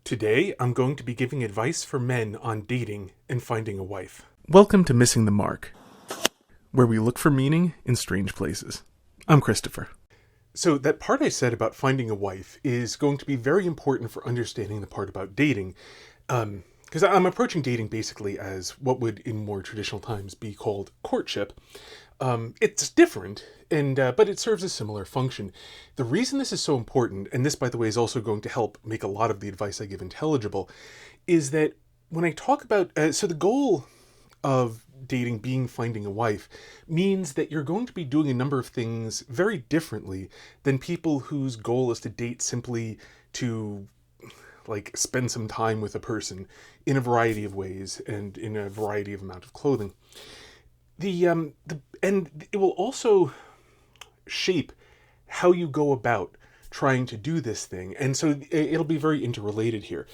Today, I'm going to be giving advice for men on dating and finding a wife. Welcome to Missing the Mark, where we look for meaning in strange places. I'm Christopher. So that part I said about finding a wife is going to be very important for understanding the part about dating, because I'm approaching dating basically as what would in more traditional times be called courtship. It's different, but it serves a similar function. The reason this is so important, and this, by the way, is also going to help make a lot of the advice I give intelligible, is that when I talk about, so the goal of dating being finding a wife means that you're going to be doing a number of things very differently than people whose goal is to date simply to spend some time with a person in a variety of ways and in a variety of amount of clothing. And it will also shape how you go about trying to do this thing. And so it'll be very interrelated here.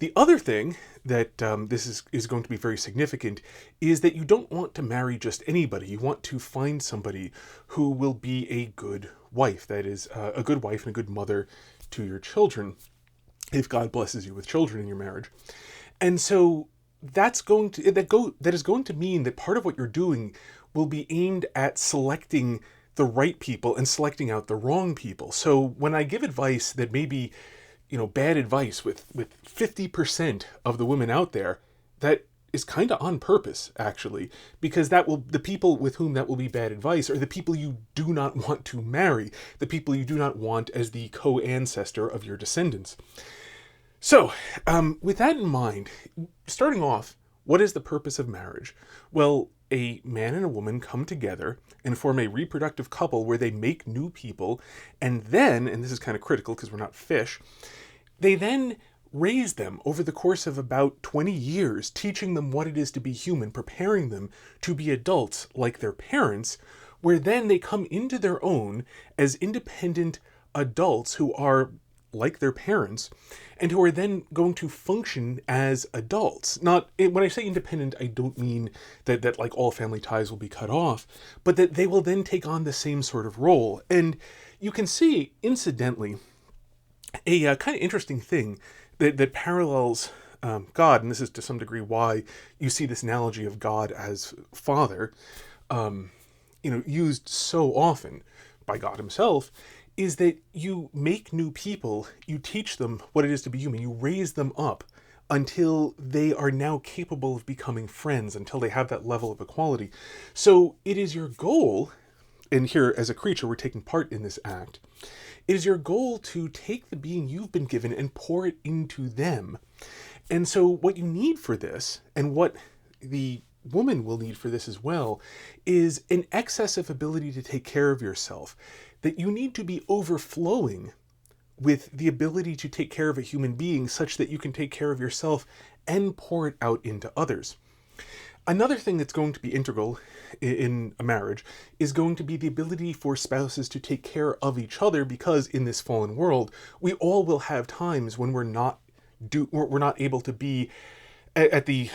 The other thing that this is going to be very significant is that you don't want to marry just anybody. You want to find somebody who will be a good wife. That is, a good wife and a good mother to your children, if God blesses you with children in your marriage. And so that is going to mean that part of what you're doing will be aimed at selecting the right people and selecting out the wrong people. So when I give advice that may be, bad advice with 50% of the women out there, that is kind of on purpose, actually, because the people with whom that will be bad advice are the people you do not want to marry, the people you do not want as the co-ancestor of your descendants. So, with that in mind, starting off, what is the purpose of marriage? Well, a man and a woman come together and form a reproductive couple where they make new people, and then, and this is kind of critical because we're not fish, they then raise them over the course of about 20 years, teaching them what it is to be human, preparing them to be adults like their parents, where then they come into their own as independent adults who are like their parents, and who are then going to function as adults. When I say independent, I don't mean that like all family ties will be cut off, but that they will then take on the same sort of role. And you can see, incidentally, a kind of interesting thing that parallels God, and this is to some degree why you see this analogy of God as father, used so often by God himself, is that you make new people, you teach them what it is to be human, you raise them up until they are now capable of becoming friends, until they have that level of equality. So it is your goal, and here as a creature we're taking part in this act, it is your goal to take the being you've been given and pour it into them. And so what you need for this, and what the woman will need for this as well, is an excessive ability to take care of yourself. That you need to be overflowing with the ability to take care of a human being such that you can take care of yourself and pour it out into others. Another thing that's going to be integral in a marriage is going to be the ability for spouses to take care of each other, because in this fallen world, we all will have times when we're not able to be at the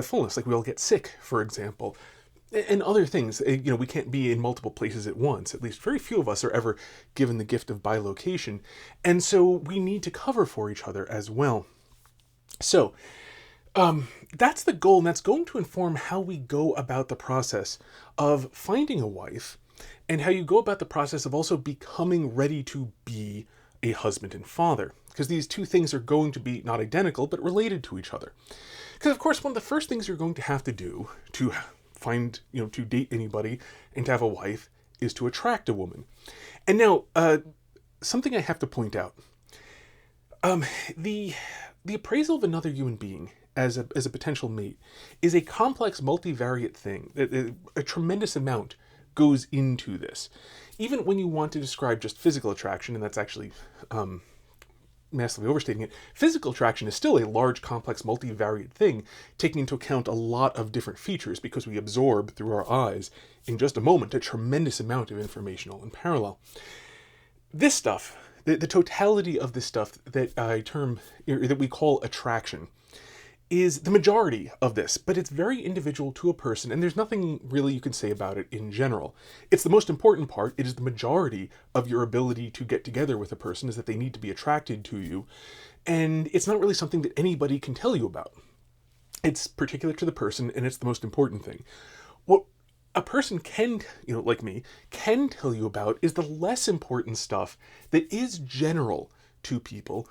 fullness, like we'll get sick, for example. And other things, we can't be in multiple places at once. At least very few of us are ever given the gift of bilocation. And so we need to cover for each other as well. So that's the goal, and that's going to inform how we go about the process of finding a wife, and how you go about the process of also becoming ready to be a husband and father. Because these two things are going to be not identical, but related to each other. Because, of course, one of the first things you're going to have to do to to date anybody and to have a wife is to attract a woman. And now, something I have to point out. The appraisal of another human being as a potential mate is a complex, multivariate thing. A tremendous amount goes into this. Even when you want to describe just physical attraction, and that's actually massively overstating it, physical attraction is still a large, complex, multivariate thing, taking into account a lot of different features, because we absorb through our eyes in just a moment a tremendous amount of information all in parallel. This stuff, the totality of this stuff that we call attraction, is the majority of this, but it's very individual to a person, and there's nothing really you can say about it in general. It's the most important part. It is the majority of your ability to get together with a person, is that they need to be attracted to you. And it's not really something that anybody can tell you about. It's particular to the person, and it's the most important thing. What a person can, like me, can tell you about is the less important stuff that is general to people,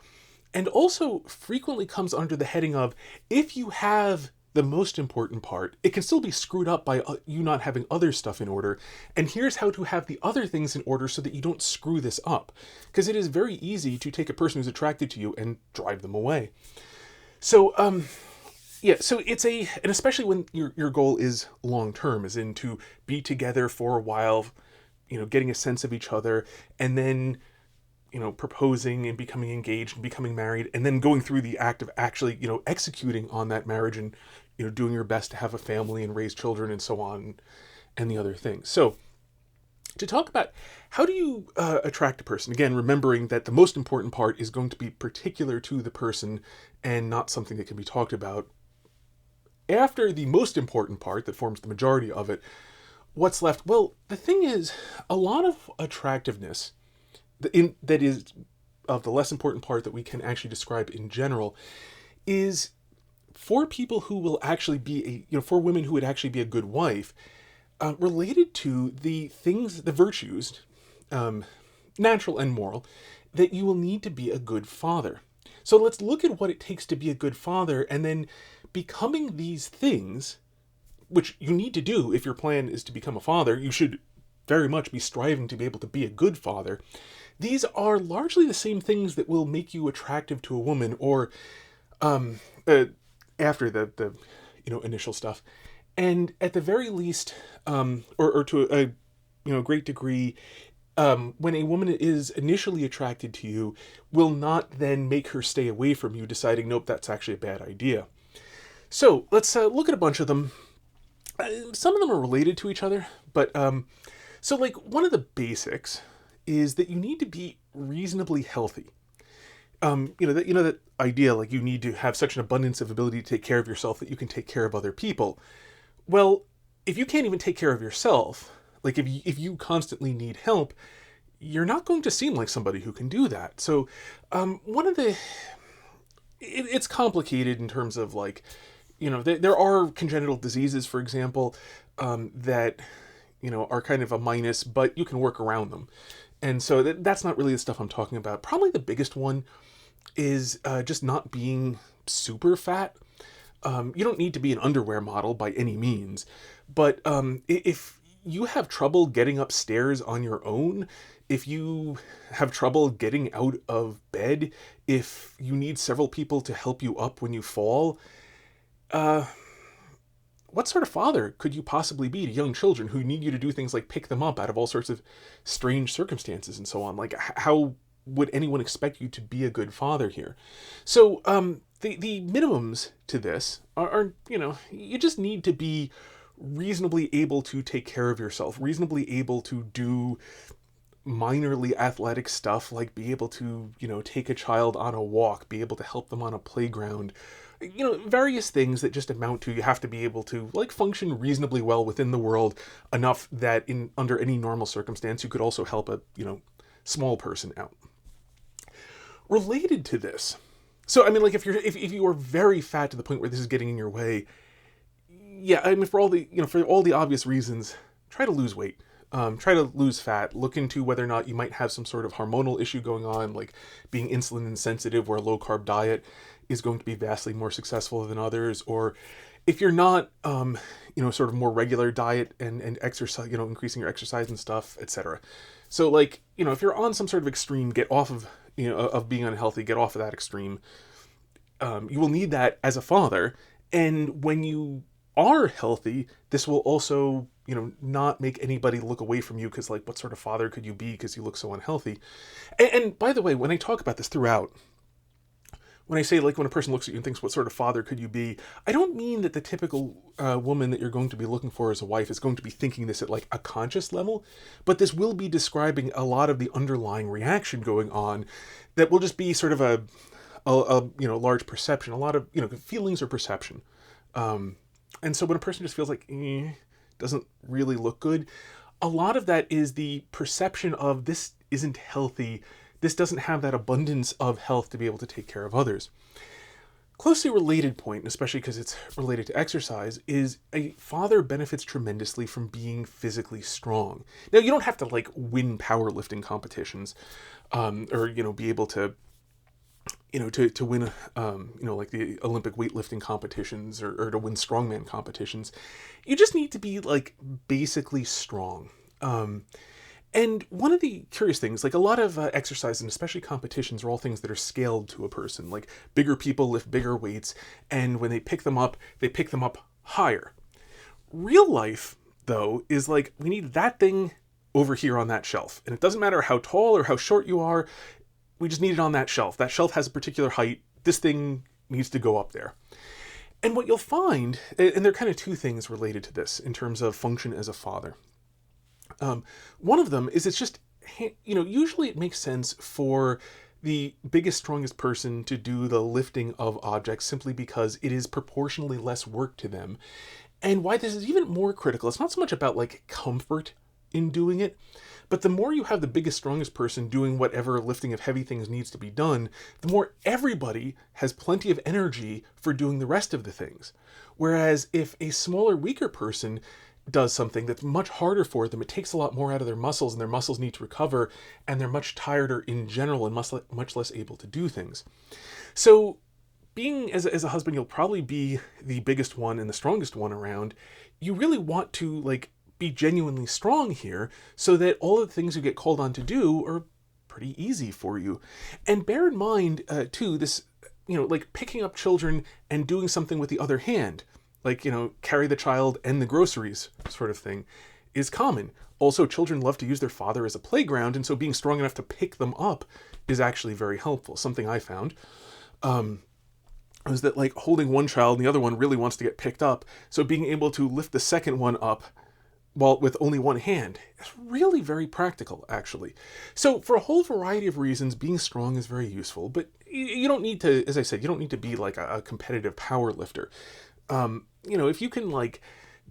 and also frequently comes under the heading of, if you have the most important part, it can still be screwed up by you not having other stuff in order, and here's how to have the other things in order so that you don't screw this up. Because it is very easy to take a person who's attracted to you and drive them away. So, yeah, so it's and especially when your goal is long term, as in to be together for a while, getting a sense of each other, and then, proposing and becoming engaged and becoming married, and then going through the act of actually, executing on that marriage and, doing your best to have a family and raise children and so on, and the other things. So, to talk about how do you attract a person, again, remembering that the most important part is going to be particular to the person and not something that can be talked about. After the most important part that forms the majority of it, what's left? Well, the thing is, a lot of attractiveness that is of the less important part that we can actually describe in general is for people who will actually be for women who would actually be a good wife, related to the things, the virtues, natural and moral, that you will need to be a good father. So let's look at what it takes to be a good father, and then becoming these things, which you need to do if your plan is to become a father. You should very much be striving to be able to be a good father. These are largely the same things that will make you attractive to a woman, or after the initial stuff, and at the very least, or to a great degree, when a woman is initially attracted to you, will not then make her stay away from you, deciding, nope, that's actually a bad idea. So let's look at a bunch of them. Some of them are related to each other, but so like one of the basics is that you need to be reasonably healthy. That idea, like you need to have such an abundance of ability to take care of yourself that you can take care of other people. Well, if you can't even take care of yourself, like if you constantly need help, you're not going to seem like somebody who can do that. So it's complicated in terms of like, there are congenital diseases, for example, that, are kind of a minus, but you can work around them. And so that's not really the stuff I'm talking about. Probably the biggest one is just not being super fat. You don't need to be an underwear model by any means, but if you have trouble getting upstairs on your own, if you have trouble getting out of bed, if you need several people to help you up when you fall, what sort of father could you possibly be to young children who need you to do things like pick them up out of all sorts of strange circumstances and so on? Like, how would anyone expect you to be a good father here? So, the minimums to this are, you just need to be reasonably able to take care of yourself, reasonably able to do minorly athletic stuff, like be able to, take a child on a walk, be able to help them on a playground, various things that just amount to you have to be able to like function reasonably well within the world, enough that under any normal circumstance you could also help a small person out. Related to this, so I mean, like if you are very fat to the point where this is getting in your way, yeah, I mean, for all the obvious reasons, try to lose weight. Try to lose fat. Look into whether or not you might have some sort of hormonal issue going on, like being insulin insensitive, where a low carb diet is going to be vastly more successful than others. Or if you're not, sort of more regular diet and exercise, increasing your exercise and stuff, etc. So like, if you're on some sort of extreme, get off of, of being unhealthy, get off of that extreme. You will need that as a father. And when you are healthy, this will also, not make anybody look away from you, because like, what sort of father could you be because you look so unhealthy? And by the way, when I talk about this throughout, when I say like when a person looks at you and thinks, what sort of father could you be? I don't mean that the typical woman that you're going to be looking for as a wife is going to be thinking this at like a conscious level, but this will be describing a lot of the underlying reaction going on that will just be sort of a large perception, a lot of, feelings or perception. And so when a person just feels like, doesn't really look good, a lot of that is the perception of this isn't healthy, this doesn't have that abundance of health to be able to take care of others. Closely related point, and especially because it's related to exercise, is a father benefits tremendously from being physically strong. Now, you don't have to like win powerlifting competitions, or be able to to win like the Olympic weightlifting competitions, or to win strongman competitions. You just need to be like basically strong. And one of the curious things, like a lot of exercise and especially competitions are all things that are scaled to a person. Like bigger people lift bigger weights, and when they pick them up higher. Real life, though, is like we need that thing over here on that shelf. And it doesn't matter how tall or how short you are, we just need it on that shelf. That shelf has a particular height. This thing needs to go up there. And what you'll find, and there are kind of two things related to this in terms of function as a father. One of them is it's just, usually it makes sense for the biggest, strongest person to do the lifting of objects simply because it is proportionally less work to them. And why this is even more critical, it's not so much about like comfort in doing it, but the more you have the biggest, strongest person doing whatever lifting of heavy things needs to be done, the more everybody has plenty of energy for doing the rest of the things. Whereas if a smaller, weaker person does something that's much harder for them, it takes a lot more out of their muscles, and their muscles need to recover, and they're much tireder in general and much less able to do things. So being as a husband, you'll probably be the biggest one and the strongest one around. You really want to like be genuinely strong here so that all of the things you get called on to do are pretty easy for you. And bear in mind too, this, like picking up children and doing something with the other hand, like, carry the child and the groceries sort of thing, is common. Also, children love to use their father as a playground, and so being strong enough to pick them up is actually very helpful. Something I found was that like holding one child and the other one really wants to get picked up, so being able to lift the second one up with only one hand is really very practical, actually. So for a whole variety of reasons, being strong is very useful, but you don't need to, as I said, you don't need to be like a competitive power lifter. If you can like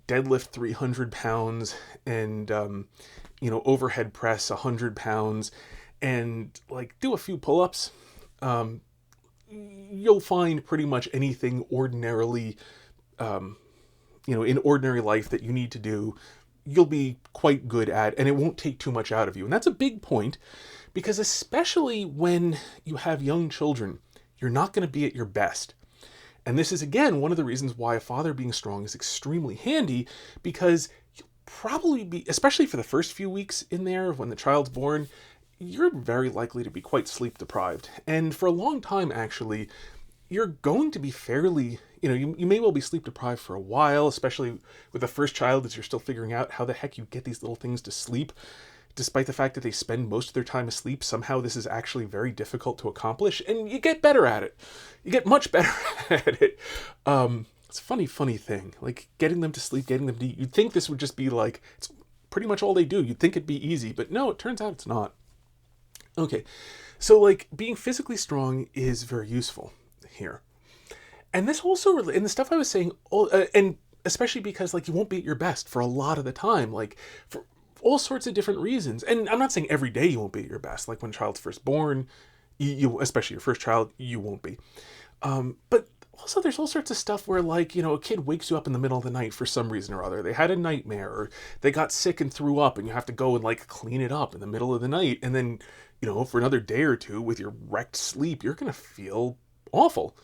deadlift 300 pounds and, overhead press 100 pounds and like do a few pull-ups, you'll find pretty much anything ordinarily, in ordinary life that you need to do, you'll be quite good at, and it won't take too much out of you. And that's a big point, because especially when you have young children, you're not going to be at your best. And this is, again, one of the reasons why a father being strong is extremely handy, because you'll probably be, especially for the first few weeks in there when the child's born, you're very likely to be quite sleep deprived. And for a long time, actually, you're going to be fairly, you may well be sleep deprived for a while, especially with the first child, as you're still figuring out how the heck you get these little things to sleep. Despite the fact that they spend most of their time asleep, somehow this is actually very difficult to accomplish, and you get better at it. You get much better at it. It's a funny thing. Like, getting them to sleep, getting them to eat. You'd think this would just be like, it's pretty much all they do. You'd think it'd be easy, but no, it turns out it's not. Okay, so like, being physically strong is very useful here. And this also, and the stuff I was saying, and especially because like, you won't be at your best for a lot of the time, like, for all sorts of different reasons. And I'm not saying every day you won't be at your best. Like when a child's first born, you especially your first child, you won't be. But also there's all sorts of stuff where like, a kid wakes you up in the middle of the night for some reason or other. They had a nightmare, or they got sick and threw up, and you have to go and like clean it up in the middle of the night. And then, for another day or two with your wrecked sleep, you're going to feel awful.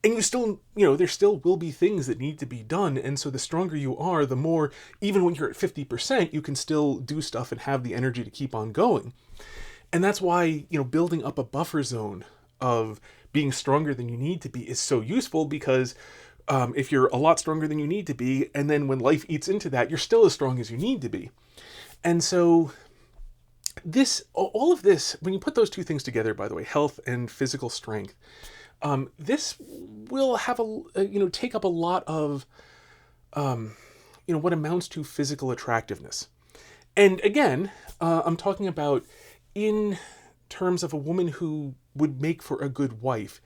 And you still, there still will be things that need to be done. And so the stronger you are, the more, even when you're at 50%, you can still do stuff and have the energy to keep on going. And that's why, building up a buffer zone of being stronger than you need to be is so useful, because if you're a lot stronger than you need to be, and then when life eats into that, you're still as strong as you need to be. And so all of this, when you put those two things together, by the way, health and physical strength, this will have take up a lot of, what amounts to physical attractiveness. And again, I'm talking about in terms of a woman who would make for a good wife.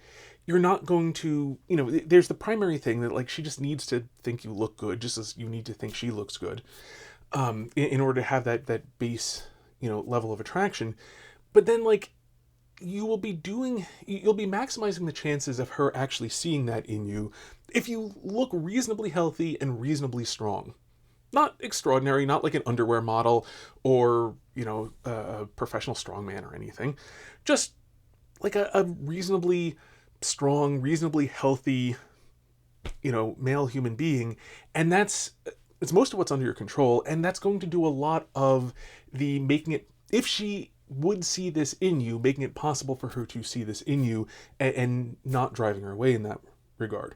You're not going to, there's the primary thing that like, she just needs to think you look good, just as you need to think she looks good, in order to have that base, level of attraction. But then like, you'll be maximizing the chances of her actually seeing that in you if you look reasonably healthy and reasonably strong. Not extraordinary, not like an underwear model or, a professional strongman or anything. Just like a reasonably strong, reasonably healthy, male human being. And it's most of what's under your control. And that's going to do a lot of the making it, if she would see this in you, making it possible for her to see this in you and not driving her away in that regard.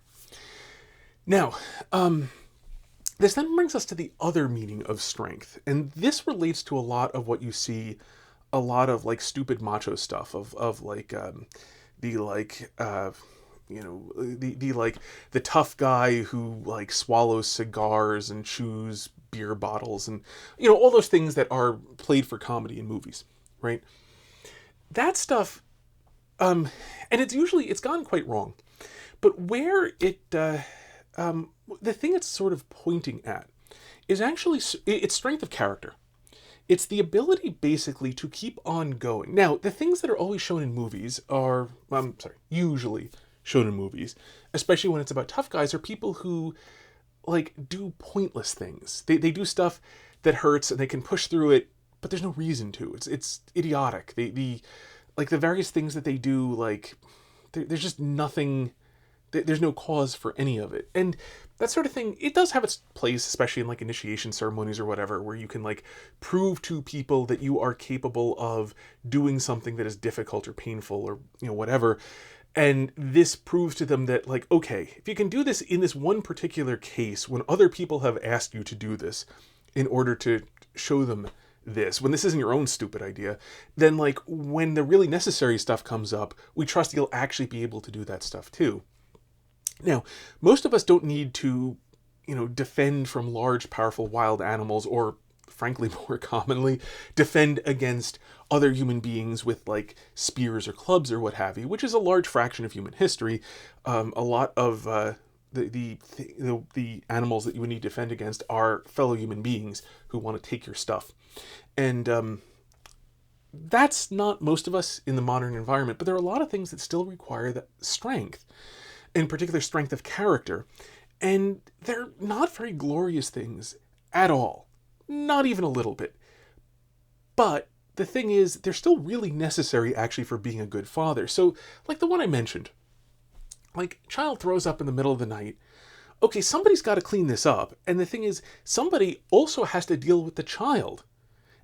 Now, this then brings us to the other meaning of strength. And this relates to a lot of what you see, a lot of like stupid macho stuff of like, the like, the like the tough guy who like swallows cigars and chews beer bottles and, all those things that are played for comedy in movies, right? That stuff, and it's gone quite wrong. But where the thing it's sort of pointing at is actually it's strength of character. It's the ability basically to keep on going. Now, the things that are always shown in movies are, usually shown in movies, especially when it's about tough guys, are people who like do pointless things. They do stuff that hurts and they can push through it, but there's no reason to. It's idiotic. The various things that they do, like there's just nothing. There's no cause for any of it. And that sort of thing, it does have its place, especially in like initiation ceremonies or whatever, where you can like prove to people that you are capable of doing something that is difficult or painful or, whatever. And this proves to them that like, okay, if you can do this in this one particular case, when other people have asked you to do this in order to show them this, when this isn't your own stupid idea, then like when the really necessary stuff comes up, we trust you'll actually be able to do that stuff too. Now, most of us don't need to, defend from large, powerful, wild animals, or frankly, more commonly, defend against other human beings with like spears or clubs or what have you, which is a large fraction of human history. A lot of the animals that you would need to defend against are fellow human beings who want to take your stuff. And that's not most of us in the modern environment, but there are a lot of things that still require that strength. In particular, strength of character. And they're not very glorious things at all. Not even a little bit. But the thing is, they're still really necessary actually for being a good father. So, like the one I mentioned, like child throws up in the middle of the night. Okay, somebody's got to clean this up. And the thing is, somebody also has to deal with the child.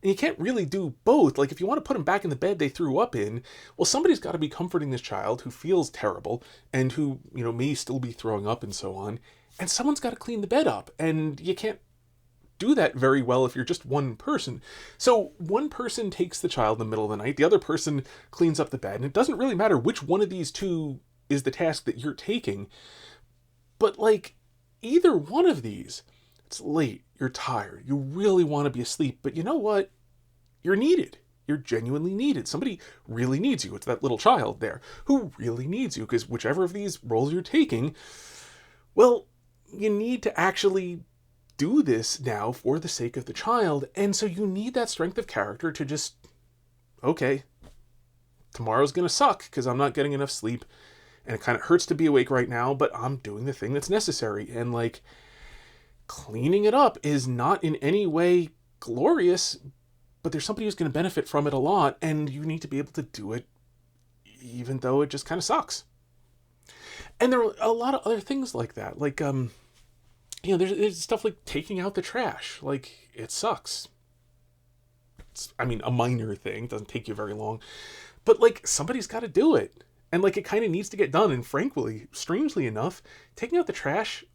And you can't really do both. Like, if you want to put them back in the bed they threw up in, well, somebody's got to be comforting this child who feels terrible and who, may still be throwing up and so on. And someone's got to clean the bed up. And you can't do that very well if you're just one person. So one person takes the child in the middle of the night, the other person cleans up the bed. And it doesn't really matter which one of these two is the task that you're taking. But, like, either one of these, it's late, you're tired, you really want to be asleep, but you know what? You're needed. You're genuinely needed. Somebody really needs you. It's that little child there who really needs you, because whichever of these roles you're taking, well, you need to actually do this now for the sake of the child. And so you need that strength of character to just, okay, tomorrow's going to suck because I'm not getting enough sleep and it kind of hurts to be awake right now, but I'm doing the thing that's necessary. And like, cleaning it up is not in any way glorious, but there's somebody who's going to benefit from it a lot, and you need to be able to do it even though it just kind of sucks. And there are a lot of other things like that. Like, there's stuff like taking out the trash. Like, it sucks. It's, a minor thing. It doesn't take you very long. But, like, somebody's got to do it. And, like, it kind of needs to get done. And frankly, strangely enough, taking out the trash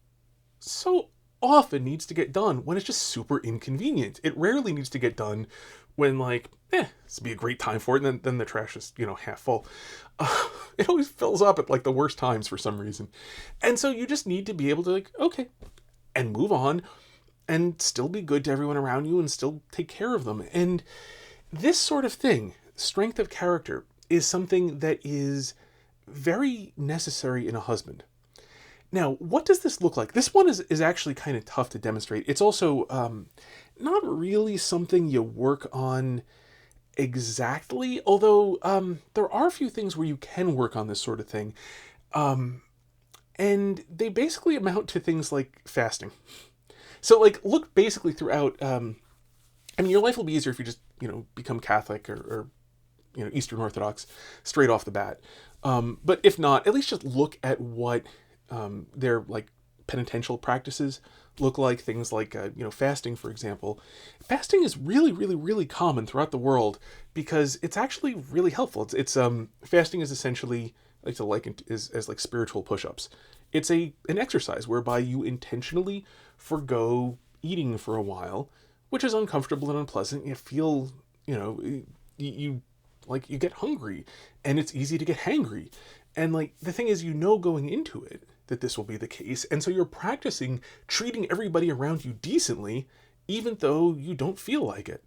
so often needs to get done when it's just super inconvenient. It rarely needs to get done when, like, this would be a great time for it, and then the trash is, half full. It always fills up at, like, the worst times for some reason. And so you just need to be able to, like, okay, and move on, and still be good to everyone around you, and still take care of them. And this sort of thing, strength of character, is something that is very necessary in a husband. Now, what does this look like? This one is actually kind of tough to demonstrate. It's also not really something you work on exactly, although there are a few things where you can work on this sort of thing. And they basically amount to things like fasting. So, like, look basically throughout. I mean, your life will be easier if you just, become Catholic or Eastern Orthodox straight off the bat. But if not, at least just look at what their like penitential practices look like. Things like fasting, for example. Fasting is really, really, really common throughout the world because it's actually really helpful. It's fasting is essentially like to liken as like spiritual push-ups. It's an exercise whereby you intentionally forgo eating for a while, which is uncomfortable and unpleasant. You feel, you like you get hungry, and it's easy to get hangry. And like the thing is, going into it that this will be the case, and so you're practicing treating everybody around you decently, even though you don't feel like it.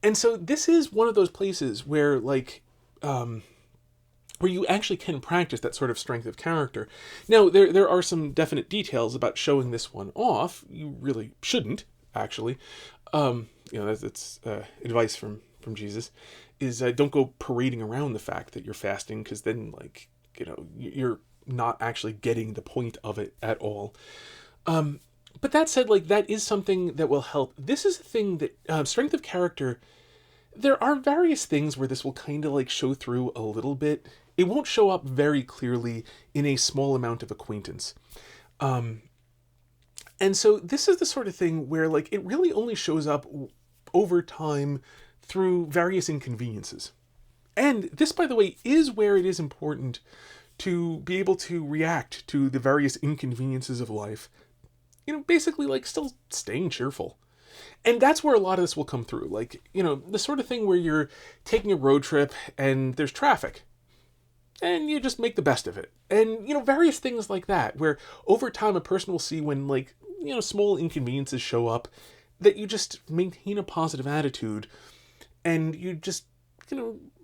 And so this is one of those places where where you actually can practice that sort of strength of character. Now, there are some definite details about showing this one off. You really shouldn't, actually. That's advice from Jesus, is don't go parading around the fact that you're fasting, because then, you're not actually getting the point of it at all. But that said, that is something that will help. This is a thing that, strength of character, there are various things where this will kind of show through a little bit. It won't show up very clearly in a small amount of acquaintance. And so this is the sort of thing where it really only shows up over time through various inconveniences. And this, by the way, is where it is important to be able to react to the various inconveniences of life. Basically still staying cheerful. And that's where a lot of this will come through. The sort of thing where you're taking a road trip and there's traffic, and you just make the best of it. And, various things like that, where over time a person will see when, small inconveniences show up, that you just maintain a positive attitude, and you just,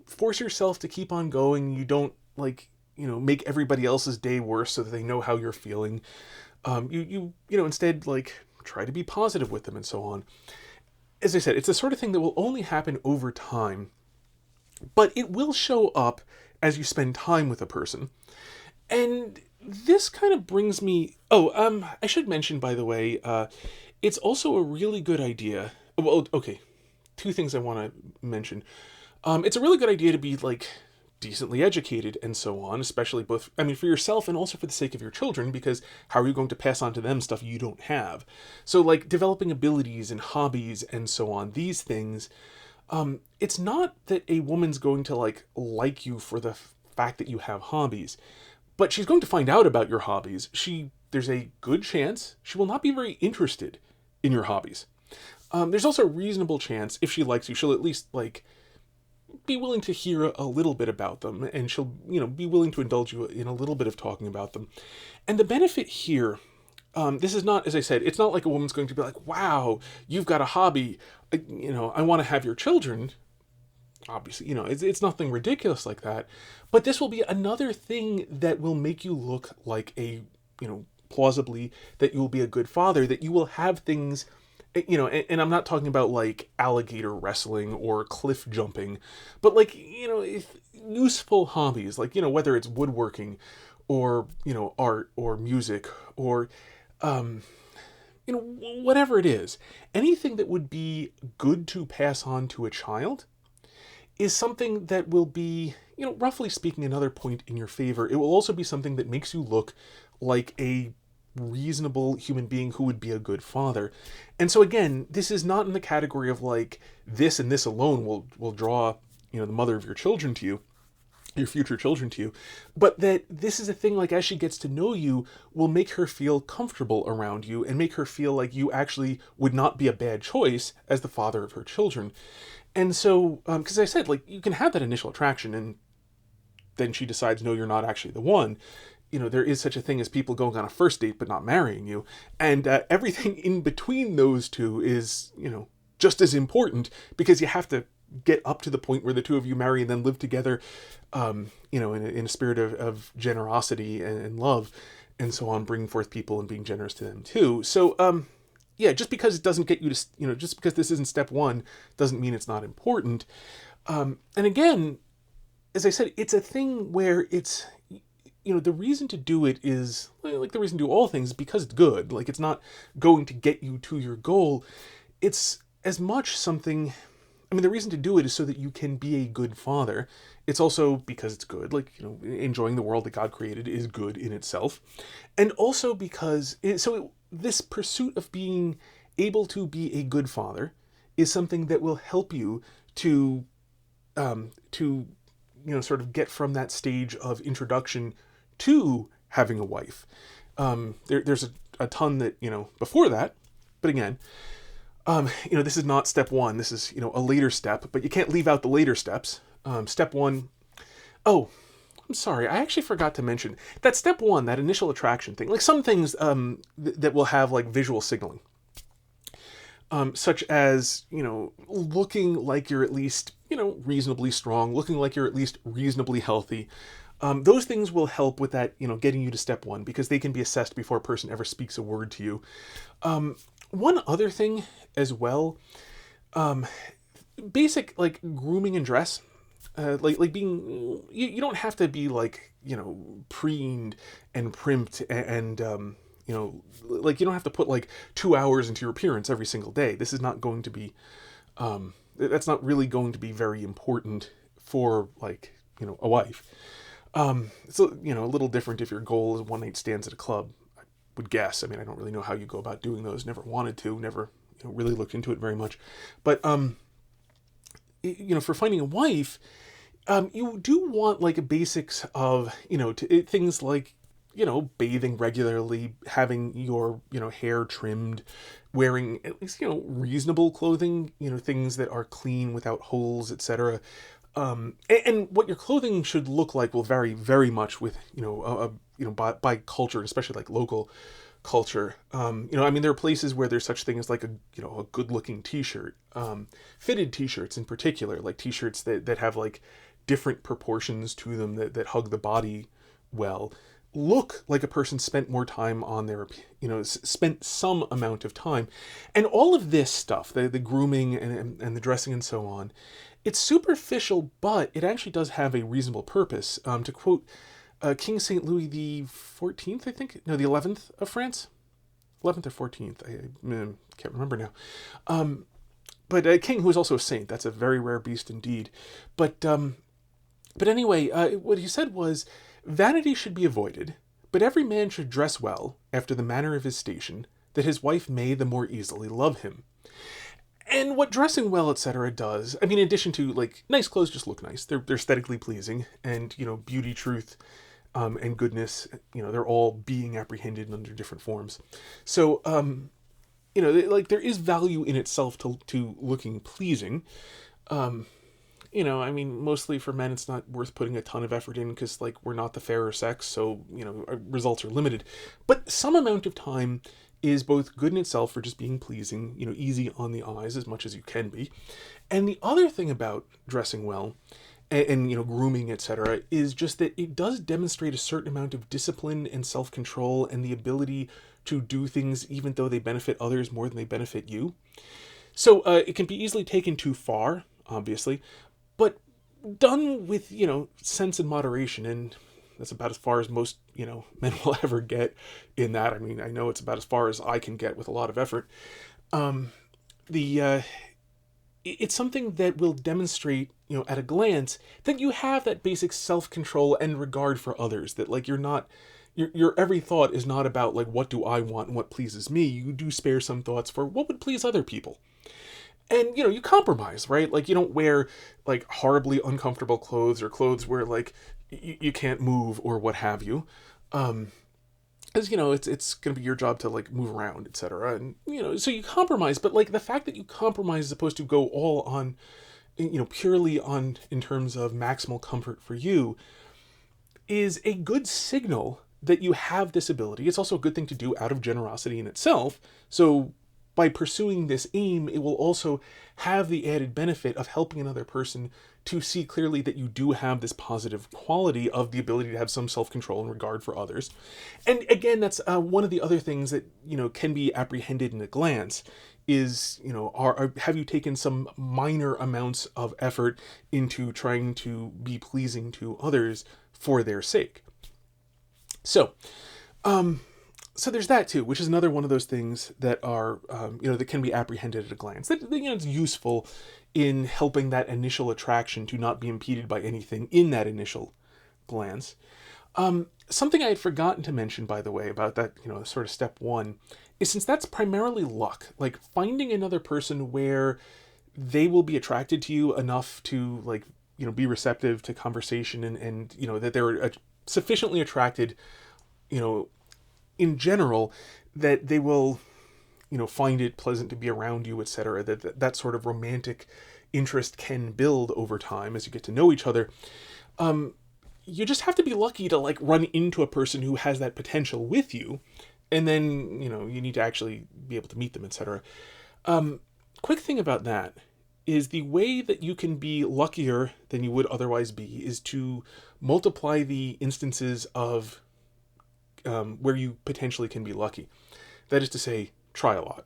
force yourself to keep on going. You don't, make everybody else's day worse so that they know how you're feeling. Instead, try to be positive with them and so on. As I said, it's the sort of thing that will only happen over time, but it will show up as you spend time with a person. And this kind of brings me... I should mention, by the way, it's also a really good idea... Well, okay, two things I want to mention. It's a really good idea to be, decently educated and so on, especially both, for yourself and also for the sake of your children, because how are you going to pass on to them stuff you don't have? So, developing abilities and hobbies and so on, these things... it's not that a woman's going to like you for the fact that you have hobbies, but she's going to find out about your hobbies. There's a good chance she will not be very interested in your hobbies. There's also a reasonable chance if she likes you, she'll at least be willing to hear a little bit about them, and she'll be willing to indulge you in a little bit of talking about them. And the benefit here, this is not, as I said, it's not like a woman's going to be like, wow, you've got a hobby, I want to have your children. Obviously, it's nothing ridiculous like that. But this will be another thing that will make you look like plausibly that you will be a good father, that you will have things, and I'm not talking about alligator wrestling or cliff jumping, but useful hobbies, whether it's woodworking or, art or music or, whatever it is, anything that would be good to pass on to a child is something that will be, roughly speaking, another point in your favor. It will also be something that makes you look like a reasonable human being who would be a good father. And so again, this is not in the category of this and this alone will draw, the mother of your children to you, your future children to you, but that this is a thing as she gets to know you will make her feel comfortable around you and make her feel like you actually would not be a bad choice as the father of her children. And so, because I said, you can have that initial attraction and then she decides, no, you're not actually the one. There is such a thing as people going on a first date but not marrying you. And everything in between those two is, just as important, because you have to get up to the point where the two of you marry and then live together, in a spirit of generosity and love and so on, bringing forth people and being generous to them too. So, just because it doesn't get you to, just because this isn't step one doesn't mean it's not important. And again, as I said, it's a thing where it's, the reason to do it is like the reason to do all things because it's good. Like, it's not going to get you to your goal. It's as much something, the reason to do it is so that you can be a good father. It's also because it's good. Like, enjoying the world that God created is good in itself. And also because, this pursuit of being able to be a good father is something that will help you to sort of get from that stage of introduction to having a wife. There's a ton that, before that, but again, this is not step one. This is, a later step, but you can't leave out the later steps. Step one, oh, I'm sorry, I actually forgot to mention that step one, that initial attraction thing, like some things that will have like visual signaling. Such as, looking like you're at least, reasonably strong, looking like you're at least reasonably healthy. Those things will help with that, getting you to step one, because they can be assessed before a person ever speaks a word to you. One other thing as well, basic like grooming and dress, like being, you don't have to be like, preened and primped and like you don't have to put like 2 hours into your appearance every single day. This is not going to be, that's not really going to be very important for like, a wife. So, a little different if your goal is one night stands at a club, I would guess. I don't really know how you go about doing those. Never wanted to, never really looked into it very much. But, for finding a wife, you do want like a basics of, things like, bathing regularly, having your, hair trimmed, wearing at least, reasonable clothing, things that are clean without holes, etc. And what your clothing should look like will vary very much with, by culture, especially like local culture. There are places where there's such thing as like a good looking t-shirt, fitted t-shirts in particular, like t-shirts that have like different proportions to them that hug the body well, look like a person spent more time on their, spent some amount of time. And all of this stuff, the grooming and the dressing and so on, it's superficial, but it actually does have a reasonable purpose. To quote King St. Louis the 14th, I think, no, the 11th of France, 11th or 14th, I can't remember now. But a king who was also a saint, that's a very rare beast indeed. But anyway, what he said was, vanity should be avoided, but every man should dress well, after the manner of his station, that his wife may the more easily love him. And what dressing well, etc. does, in addition to, like, nice clothes just look nice, they're aesthetically pleasing, and, beauty, truth, and goodness, they're all being apprehended under different forms. So, like, there is value in itself to looking pleasing. Mostly for men, it's not worth putting a ton of effort in because, like, we're not the fairer sex, so, results are limited. But some amount of time is both good in itself for just being pleasing, easy on the eyes as much as you can be. And the other thing about dressing well and grooming, etc., is just that it does demonstrate a certain amount of discipline and self-control and the ability to do things even though they benefit others more than they benefit you. So it can be easily taken too far, obviously, but done with, sense and moderation, and that's about as far as most, men will ever get in that. I know it's about as far as I can get with a lot of effort. It's something that will demonstrate, at a glance, that you have that basic self-control and regard for others, that, like, you're not, your every thought is not about, like, what do I want and what pleases me. You do spare some thoughts for what would please other people. And, you compromise, right? Like, you don't wear, like, horribly uncomfortable clothes or clothes where, like, you can't move or what have you. Because, it's going to be your job to, like, move around, etc. And, so you compromise. But, like, the fact that you compromise as opposed to go all on, purely on in terms of maximal comfort for you is a good signal that you have this ability. It's also a good thing to do out of generosity in itself. So by pursuing this aim, it will also have the added benefit of helping another person to see clearly that you do have this positive quality of the ability to have some self-control and regard for others. And again, that's one of the other things that, can be apprehended in a glance is, have you taken some minor amounts of effort into trying to be pleasing to others for their sake? So, so there's that too, which is another one of those things that are, that can be apprehended at a glance. That, it's useful in helping that initial attraction to not be impeded by anything in that initial glance. Something I had forgotten to mention, by the way, about that, sort of step one, is since that's primarily luck, like finding another person where they will be attracted to you enough to, like, be receptive to conversation and that they're sufficiently attracted, in general, that they will, find it pleasant to be around you, etc. That sort of romantic interest can build over time as you get to know each other. You just have to be lucky to, like, run into a person who has that potential with you, and then, you need to actually be able to meet them, etc. Quick thing about that is the way that you can be luckier than you would otherwise be is to multiply the instances of where you potentially can be lucky. That is to say, try a lot.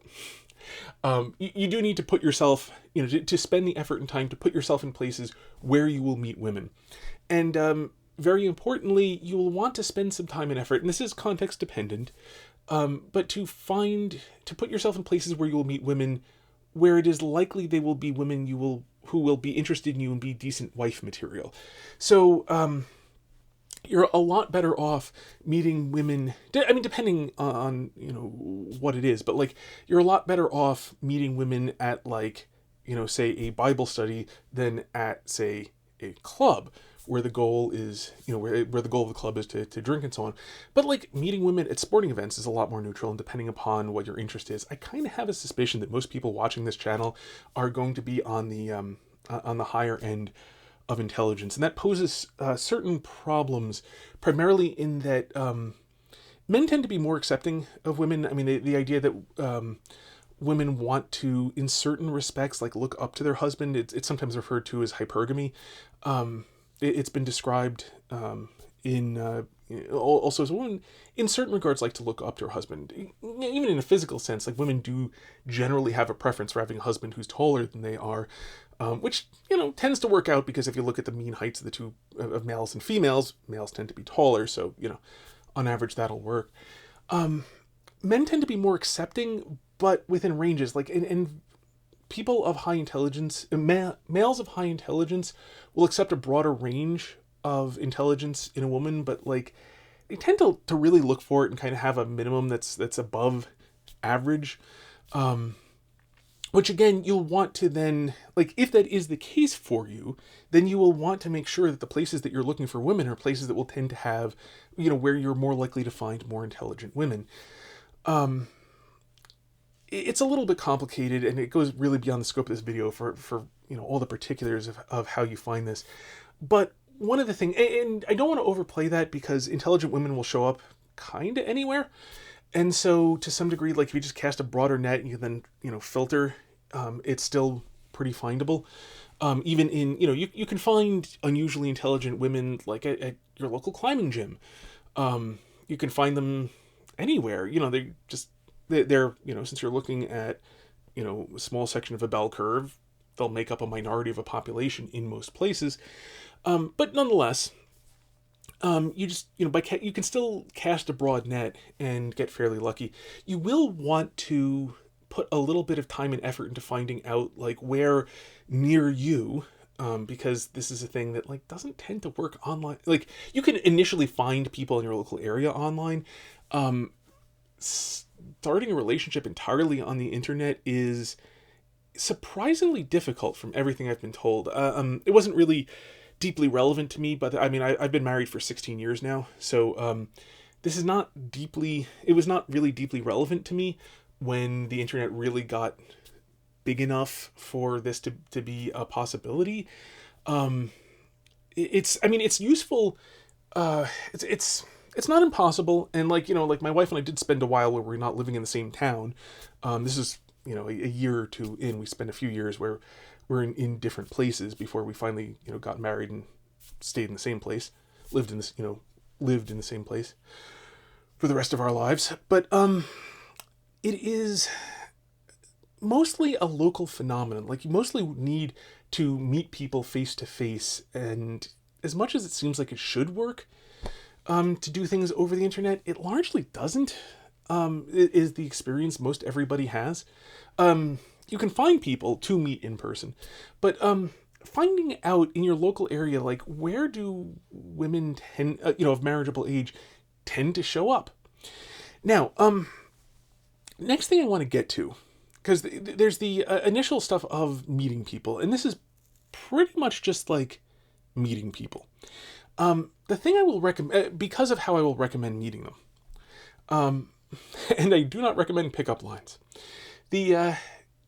You do need to put yourself, to spend the effort and time to put yourself in places where you will meet women. And very importantly, you will want to spend some time and effort, and this is context dependent, but to put yourself in places where you will meet women where it is likely they will be women who will be interested in you and be decent wife material. So, you're a lot better off meeting women, depending on, what it is, but, like, you're a lot better off meeting women at, like, say a Bible study than at, say, a club, where the goal is, where the goal of the club is to drink and so on. But, like, meeting women at sporting events is a lot more neutral, and depending upon what your interest is, I kind of have a suspicion that most people watching this channel are going to be on the higher end of intelligence, and that poses certain problems, primarily in that men tend to be more accepting of women. I mean, the idea that women want to, in certain respects, like, look up to their husband, it's sometimes referred to as hypergamy. It's been described in also as a woman, in certain regards, like to look up to her husband. Even in a physical sense, like, women do generally have a preference for having a husband who's taller than they are, which, tends to work out, because if you look at the mean heights of the two, of males and females, males tend to be taller, so, on average that'll work. Men tend to be more accepting, but within ranges, like, and people of high intelligence, males of high intelligence will accept a broader range of intelligence in a woman, but, like, they tend to really look for it and kind of have a minimum that's above average. Which, again, you'll want to then, like, if that is the case for you, then you will want to make sure that the places that you're looking for women are places that will tend to have, where you're more likely to find more intelligent women. It's a little bit complicated, and it goes really beyond the scope of this video for all the particulars of how you find this. But one of the things, and I don't want to overplay that, because intelligent women will show up kind of anywhere. And so, to some degree, like, if you just cast a broader net and you then, filter, it's still pretty findable. Even in, you can find unusually intelligent women, like, at your local climbing gym. You can find them anywhere. They're since you're looking at, a small section of a bell curve, they'll make up a minority of a population in most places. But nonetheless, you just, you can still cast a broad net and get fairly lucky. You will want to put a little bit of time and effort into finding out, like, where near you, because this is a thing that, like, doesn't tend to work online. Like, you can initially find people in your local area online. Starting a relationship entirely on the internet is surprisingly difficult, from everything I've been told. It wasn't really deeply relevant to me, but I've been married for 16 years now, so this is not deeply, it was not really deeply relevant to me when the internet really got big enough for this to be a possibility. It's useful. It's not impossible, and, like, like, my wife and I did spend a while where we're not living in the same town. This is, a year or two in. We spent a few years where we're in different places before we finally, got married and stayed in the same place, lived in the same place for the rest of our lives. But it is mostly a local phenomenon. Like, you mostly need to meet people face to face, and as much as it seems like it should work to do things over the internet, it largely doesn't. It is the experience most everybody has. You can find people to meet in person, but finding out in your local area, like, where do women tend, of marriageable age, tend to show up. Now, next thing I want to get to, because there's the initial stuff of meeting people, and this is pretty much just like meeting people. The thing I will recommend, because of how I will recommend meeting them, and I do not recommend pickup lines. The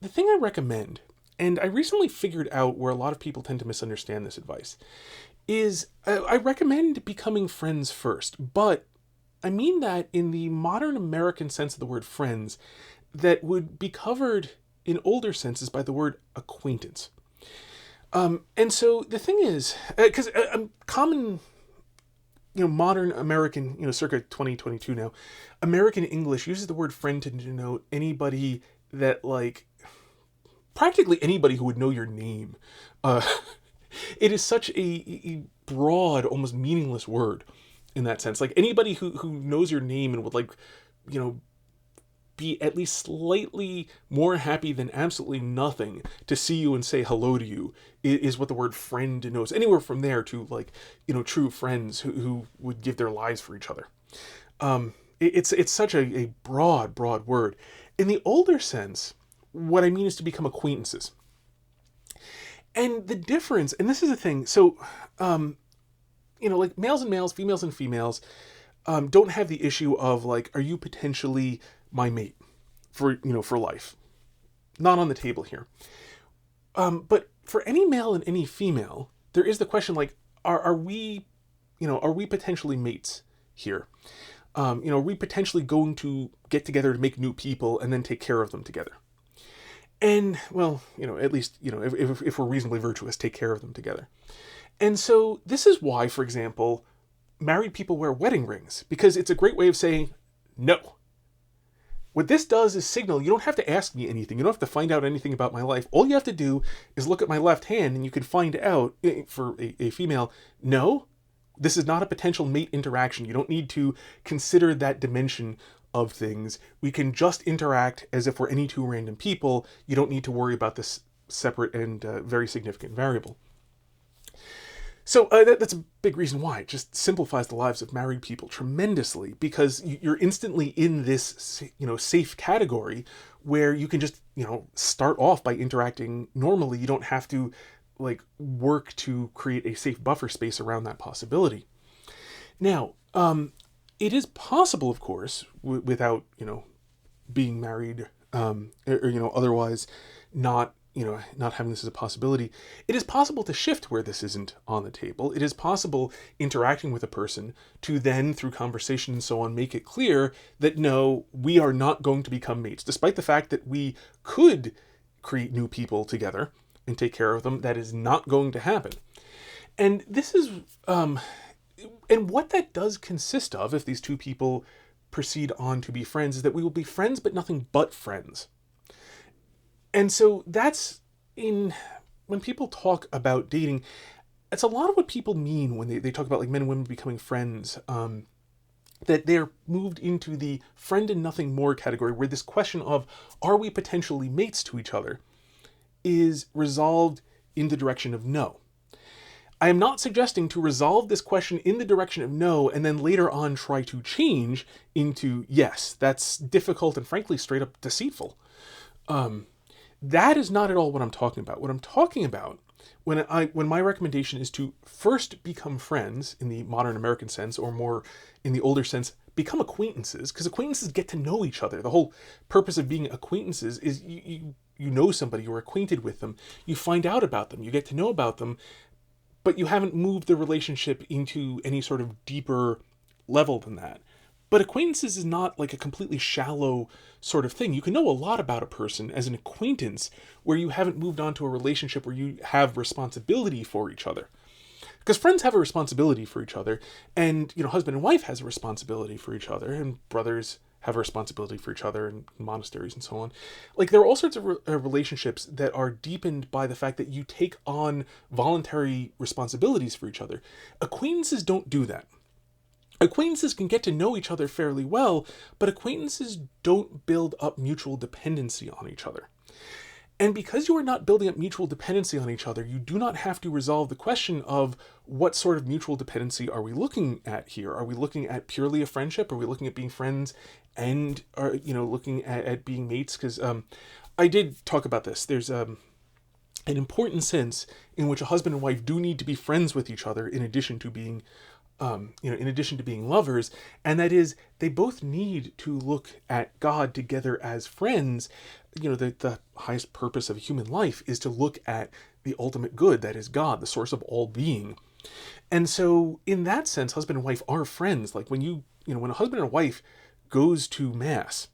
thing I recommend, and I recently figured out where a lot of people tend to misunderstand this advice, is I recommend becoming friends first, but I mean that in the modern American sense of the word friends that would be covered in older senses by the word acquaintance. And so the thing is, because common, modern American, circa 2022 now, American English uses the word friend to denote anybody that, like, practically anybody who would know your name. It is such a broad, almost meaningless word in that sense. Like, anybody who knows your name and would, like, be at least slightly more happy than absolutely nothing to see you and say hello to you is what the word friend denotes. Anywhere from there to, like, true friends who would give their lives for each other. It's such a broad word. In the older sense, what I mean is to become acquaintances. And the difference, and this is the thing, so, like, males and males, females and females, don't have the issue of, like, are you potentially my mate for life? Not on the table here. But for any male and any female, there is the question, like, are we potentially mates here? Are we potentially going to get together to make new people and then take care of them together? And, well, at least, if we're reasonably virtuous, take care of them together. And so this is why, for example, married people wear wedding rings, because it's a great way of saying no. What this does is signal, you don't have to ask me anything. You don't have to find out anything about my life. All you have to do is look at my left hand and you can find out, for a female, no, this is not a potential mate interaction. You don't need to consider that dimension of things. We can just interact as if we're any two random people. You don't need to worry about this separate and very significant variable. So that's a big reason why. It just simplifies the lives of married people tremendously, because you're instantly in this, safe category where you can just, start off by interacting normally. You don't have to, like, work to create a safe buffer space around that possibility. Now, it is possible, of course, without, being married, or otherwise not having this as a possibility, it is possible to shift where this isn't on the table. It is possible, interacting with a person, to then, through conversation and so on, make it clear that no, we are not going to become mates. Despite the fact that we could create new people together and take care of them, that is not going to happen. And this is, and what that does consist of, if these two people proceed on to be friends, is that we will be friends, but nothing but friends. And so that's when people talk about dating, it's a lot of what people mean when they talk about, like, men and women becoming friends, that they're moved into the friend and nothing more category, where this question of, are we potentially mates to each other, is resolved in the direction of no. I am not suggesting to resolve this question in the direction of no and then later on try to change into yes. That's difficult and frankly straight up deceitful. That is not at all what I'm talking about. What I'm talking about when my recommendation is to first become friends in the modern American sense, or more in the older sense, become acquaintances, because acquaintances get to know each other. The whole purpose of being acquaintances is you know somebody, you're acquainted with them, you find out about them, you get to know about them, but you haven't moved the relationship into any sort of deeper level than that. But acquaintances is not like a completely shallow sort of thing. You can know a lot about a person as an acquaintance where you haven't moved on to a relationship where you have responsibility for each other. Because friends have a responsibility for each other, and husband and wife has a responsibility for each other, and brothers have a responsibility for each other in monasteries and so on. Like, there are all sorts of relationships that are deepened by the fact that you take on voluntary responsibilities for each other. Acquaintances don't do that. Acquaintances can get to know each other fairly well, but acquaintances don't build up mutual dependency on each other. And because you are not building up mutual dependency on each other, you do not have to resolve the question of what sort of mutual dependency are we looking at here? Are we looking at purely a friendship? Are we looking at being friends and are looking at being mates? Because I did talk about this. There's an important sense in which a husband and wife do need to be friends with each other in addition to being lovers, and that is, they both need to look at God together as friends. The highest purpose of human life is to look at the ultimate good, that is God, the source of all being. And so, in that sense, husband and wife are friends. Like when when a husband and a wife goes to Mass,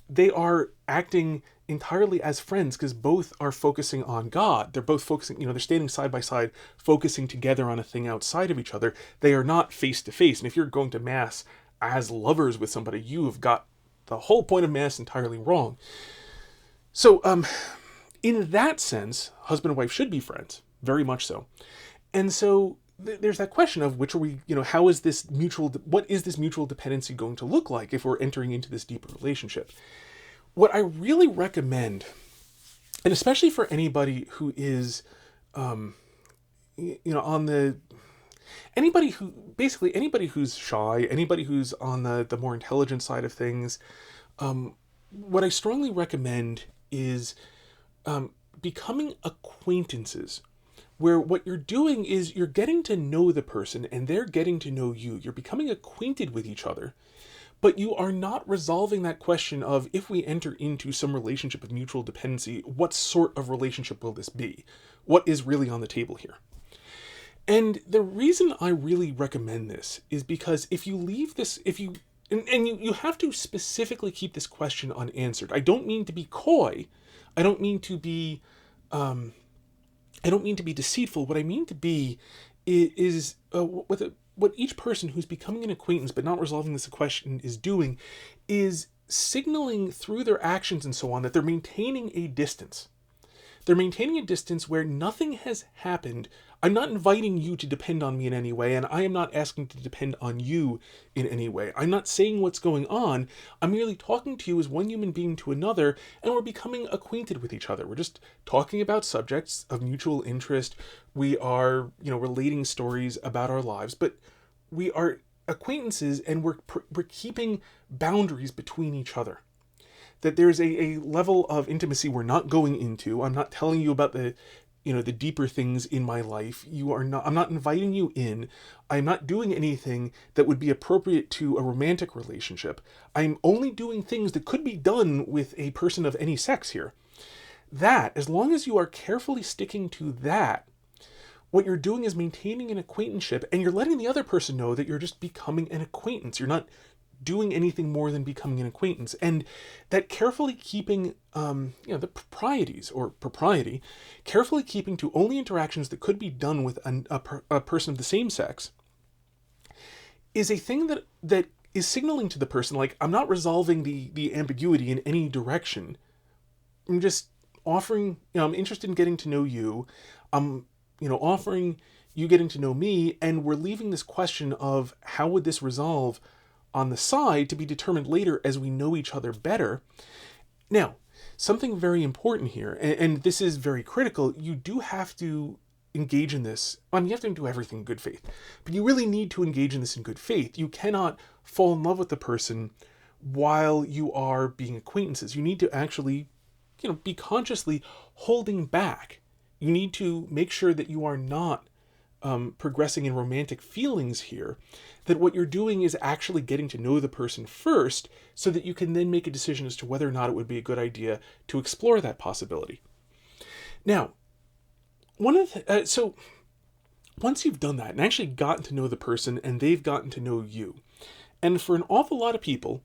they are acting entirely as friends because both are focusing on God. They're both focusing, they're standing side by side, focusing together on a thing outside of each other. They are not face to face. And if you're going to Mass as lovers with somebody, you have got the whole point of Mass entirely wrong. So, in that sense, husband and wife should be friends, very much so. And so there's that question of which are we, what is this mutual dependency going to look like if we're entering into this deeper relationship? What I really recommend, and especially for anybody who is, anybody who's shy, anybody who's on the more intelligent side of things, what I strongly recommend is becoming acquaintances, where what you're doing is you're getting to know the person and they're getting to know you. You're becoming acquainted with each other. But you are not resolving that question of, if we enter into some relationship of mutual dependency, what sort of relationship will this be? What is really on the table here? And the reason I really recommend this is because if you leave this, you have to specifically keep this question unanswered. I don't mean to be coy. I don't mean to be deceitful. What I mean to be is what each person who's becoming an acquaintance but not resolving this question is doing is signaling through their actions and so on that they're maintaining a distance. They're maintaining a distance where nothing has happened. I'm not inviting you to depend on me in any way, and I am not asking to depend on you in any way. I'm not saying what's going on. I'm merely talking to you as one human being to another, and we're becoming acquainted with each other. We're just talking about subjects of mutual interest. We are, relating stories about our lives, but we are acquaintances, and we're keeping boundaries between each other. That there's a level of intimacy we're not going into. I'm not telling you about the deeper things in my life. I'm not inviting you in. I'm not doing anything that would be appropriate to a romantic relationship. I'm only doing things that could be done with a person of any sex here. That, as long as you are carefully sticking to that, what you're doing is maintaining an acquaintanceship, and you're letting the other person know that you're just becoming an acquaintance. You're not doing anything more than becoming an acquaintance. And that carefully keeping the propriety, carefully keeping to only interactions that could be done with a person of the same sex, is a thing that is signaling to the person, like, I'm not resolving the ambiguity in any direction. I'm just offering, I'm interested in getting to know you. I'm offering you getting to know me, and we're leaving this question of how would this resolve on the side to be determined later as we know each other better. Now, something very important here, and this is very critical, you do have to engage in this. You have to do everything in good faith, but you really need to engage in this in good faith. You cannot fall in love with the person while you are being acquaintances. You need to actually, be consciously holding back. You need to make sure that you are not progressing in romantic feelings here, that what you're doing is actually getting to know the person first so that you can then make a decision as to whether or not it would be a good idea to explore that possibility. Now, so once you've done that and actually gotten to know the person and they've gotten to know you, and for an awful lot of people,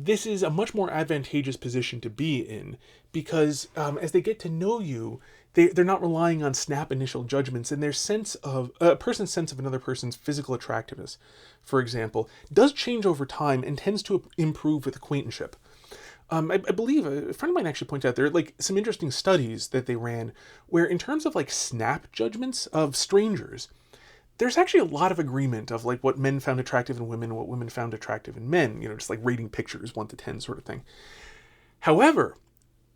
this is a much more advantageous position to be in because as they get to know you, they're not relying on snap initial judgments, and their sense of a person's sense of another person's physical attractiveness, for example, does change over time and tends to improve with acquaintanceship. I believe a friend of mine actually pointed out there are like some interesting studies that they ran where in terms of like snap judgments of strangers, there's actually a lot of agreement of like what men found attractive in women, what women found attractive in men, just like rating pictures 1 to 10 sort of thing. However,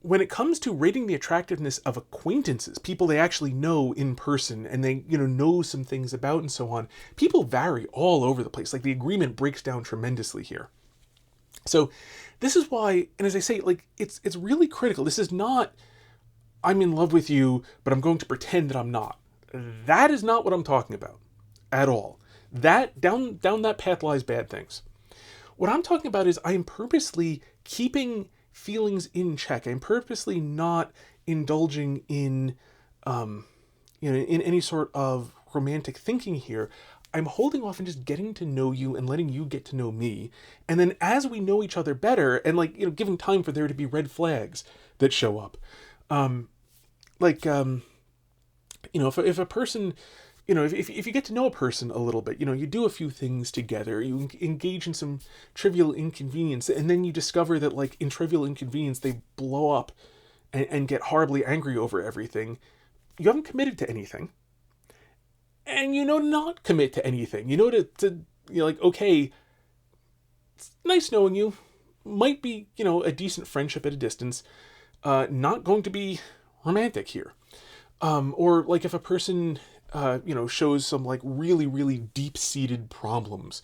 when it comes to rating the attractiveness of acquaintances, people they actually know in person and they, know some things about and so on, people vary all over the place. Like the agreement breaks down tremendously here. So this is why, and as I say, like it's really critical. This is not, I'm in love with you, but I'm going to pretend that I'm not. That is not what I'm talking about at all. That down that path lies bad things. What I'm talking about is I am purposely keeping feelings in check. I'm purposely not indulging in in any sort of romantic thinking here. I'm holding off and just getting to know you and letting you get to know me. And then as we know each other better and giving time for there to be red flags that show up. If a person, if you get to know a person a little bit, you do a few things together, you engage in some trivial inconvenience, and then you discover that like in trivial inconvenience, they blow up and get horribly angry over everything. You haven't committed to anything. And not commit to anything. Okay, it's nice knowing you. Might be, a decent friendship at a distance. Not going to be romantic here. Or like if a person, shows some like really, really deep-seated problems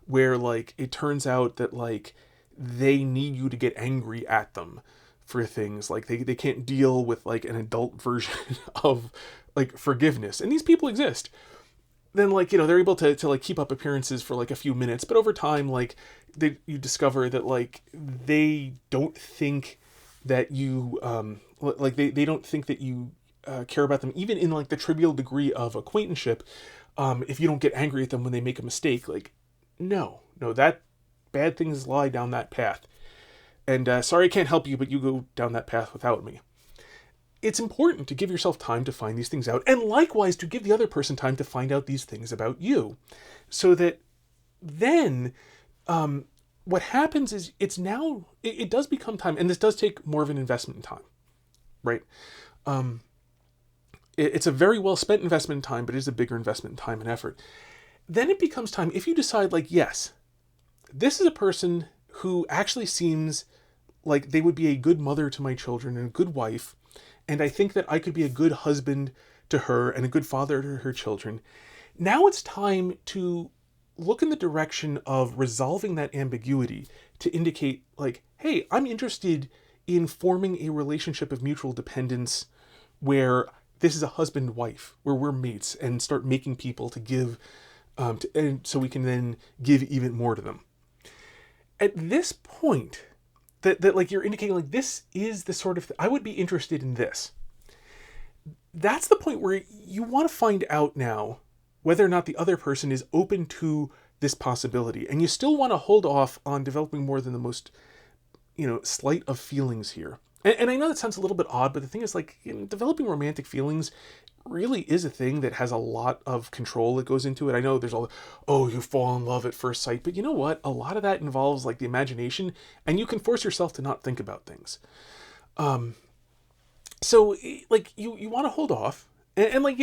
where like it turns out that like they need you to get angry at them for things. Like they can't deal with like an adult version of like forgiveness. And these people exist. Then like, they're able to like keep up appearances for like a few minutes, but over time, like you discover that like they don't think that you, they don't think that you care about them, even in like the trivial degree of acquaintanceship. If you don't get angry at them when they make a mistake, like, no, that bad things lie down that path. And sorry I can't help you, but you go down that path without me. It's important to give yourself time to find these things out, and likewise to give the other person time to find out these things about you, so that then what happens is it does become time, and this does take more of an investment in time, right? It's a very well spent investment in time, but it is a bigger investment in time and effort. Then it becomes time, if you decide like, yes, this is a person who actually seems like they would be a good mother to my children and a good wife, and I think that I could be a good husband to her and a good father to her children. Now it's time to look in the direction of resolving that ambiguity to indicate like, hey, I'm interested in forming a relationship of mutual dependence where this is a husband-wife, where we're mates, and start making people to give, and so we can then give even more to them. At this point, that like you're indicating like this is the sort of I would be interested in this. That's the point where you want to find out now whether or not the other person is open to this possibility, and you still want to hold off on developing more than the most slight of feelings here. And I know that sounds a little bit odd, but the thing is like developing romantic feelings really is a thing that has a lot of control that goes into it. I know there's you fall in love at first sight, but you know what? A lot of that involves like the imagination, and you can force yourself to not think about things. So like you want to hold off. And like,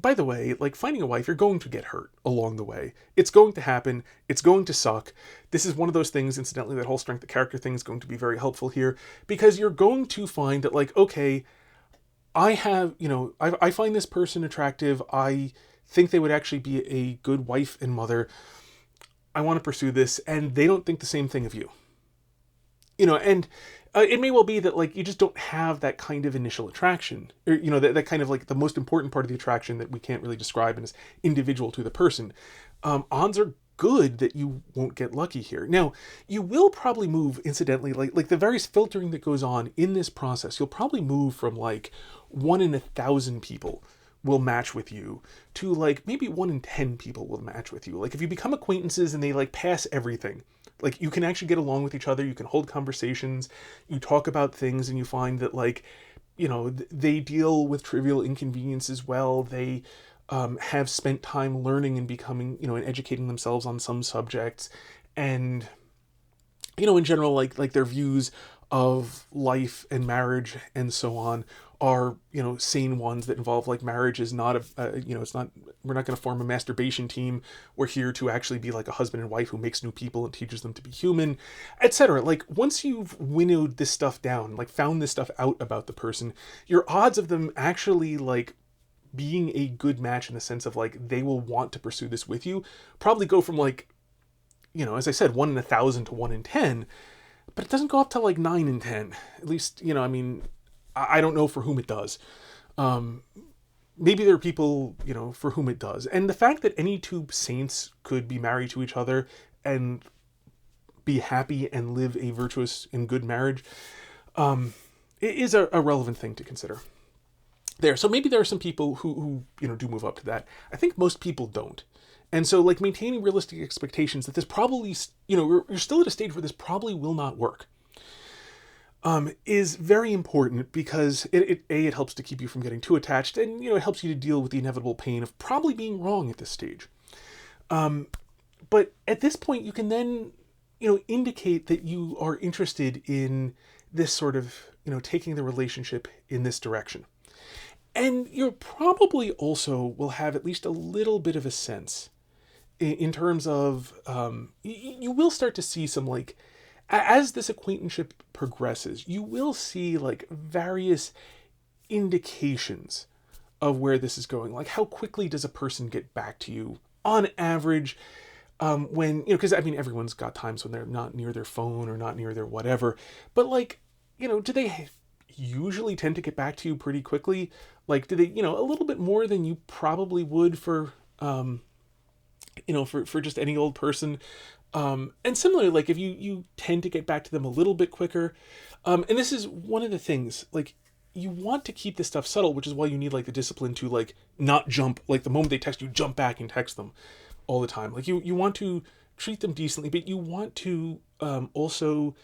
by the way, like finding a wife, you're going to get hurt along the way. It's going to happen. It's going to suck. This is one of those things, incidentally, that whole strength of character thing is going to be very helpful here, because you're going to find that like, okay, I find this person attractive. I think they would actually be a good wife and mother. I want to pursue this, and they don't think the same thing of you. And it may well be that like you just don't have that kind of initial attraction, or that kind of like the most important part of the attraction that we can't really describe and is individual to the person. Odds are good that you won't get lucky here. Now, you will probably move, incidentally, like the various filtering that goes on in this process. You'll probably move from like 1 in 1,000 people will match with you to like maybe 1 in 10 people will match with you. Like if you become acquaintances and they like pass everything, like you can actually get along with each other, you can hold conversations, you talk about things, and you find that like, they deal with trivial inconveniences well. They have spent time learning and becoming, and educating themselves on some subjects, and in general, like their views of life and marriage and so on are, sane ones that involve like marriage is not it's not, we're not going to form a masturbation team. We're here to actually be like a husband and wife who makes new people and teaches them to be human, etc. Like once you've winnowed this stuff down, like found this stuff out about the person, your odds of them actually like being a good match in the sense of like they will want to pursue this with you probably go from like, as I said, 1 in 1,000 to 1 in 10, but it doesn't go up to like 9 in 10. At least, I don't know for whom it does. Maybe there are people, for whom it does. And the fact that any two saints could be married to each other and be happy and live a virtuous and good marriage, it is a relevant thing to consider. So maybe there are some people who do move up to that. I think most people don't. And so like maintaining realistic expectations that this probably, you're still at a stage where this probably will not work, is very important because it helps to keep you from getting too attached, and, it helps you to deal with the inevitable pain of probably being wrong at this stage. But at this point, you can then, indicate that you are interested in this sort of, taking the relationship in this direction. And you probably also will have at least a little bit of a sense in terms of, you will start to see some like, as this acquaintanceship progresses, you will see like various indications of where this is going. Like how quickly does a person get back to you on average, when, because everyone's got times when they're not near their phone or not near their whatever, but like, do they usually tend to get back to you pretty quickly? Like, do they, a little bit more than you probably would for, for just any old person. And similarly, like if you tend to get back to them a little bit quicker. And this is one of the things, like you want to keep this stuff subtle, which is why you need like the discipline to like not jump, like the moment they text you, jump back and text them all the time. Like you want to treat them decently, but you want to also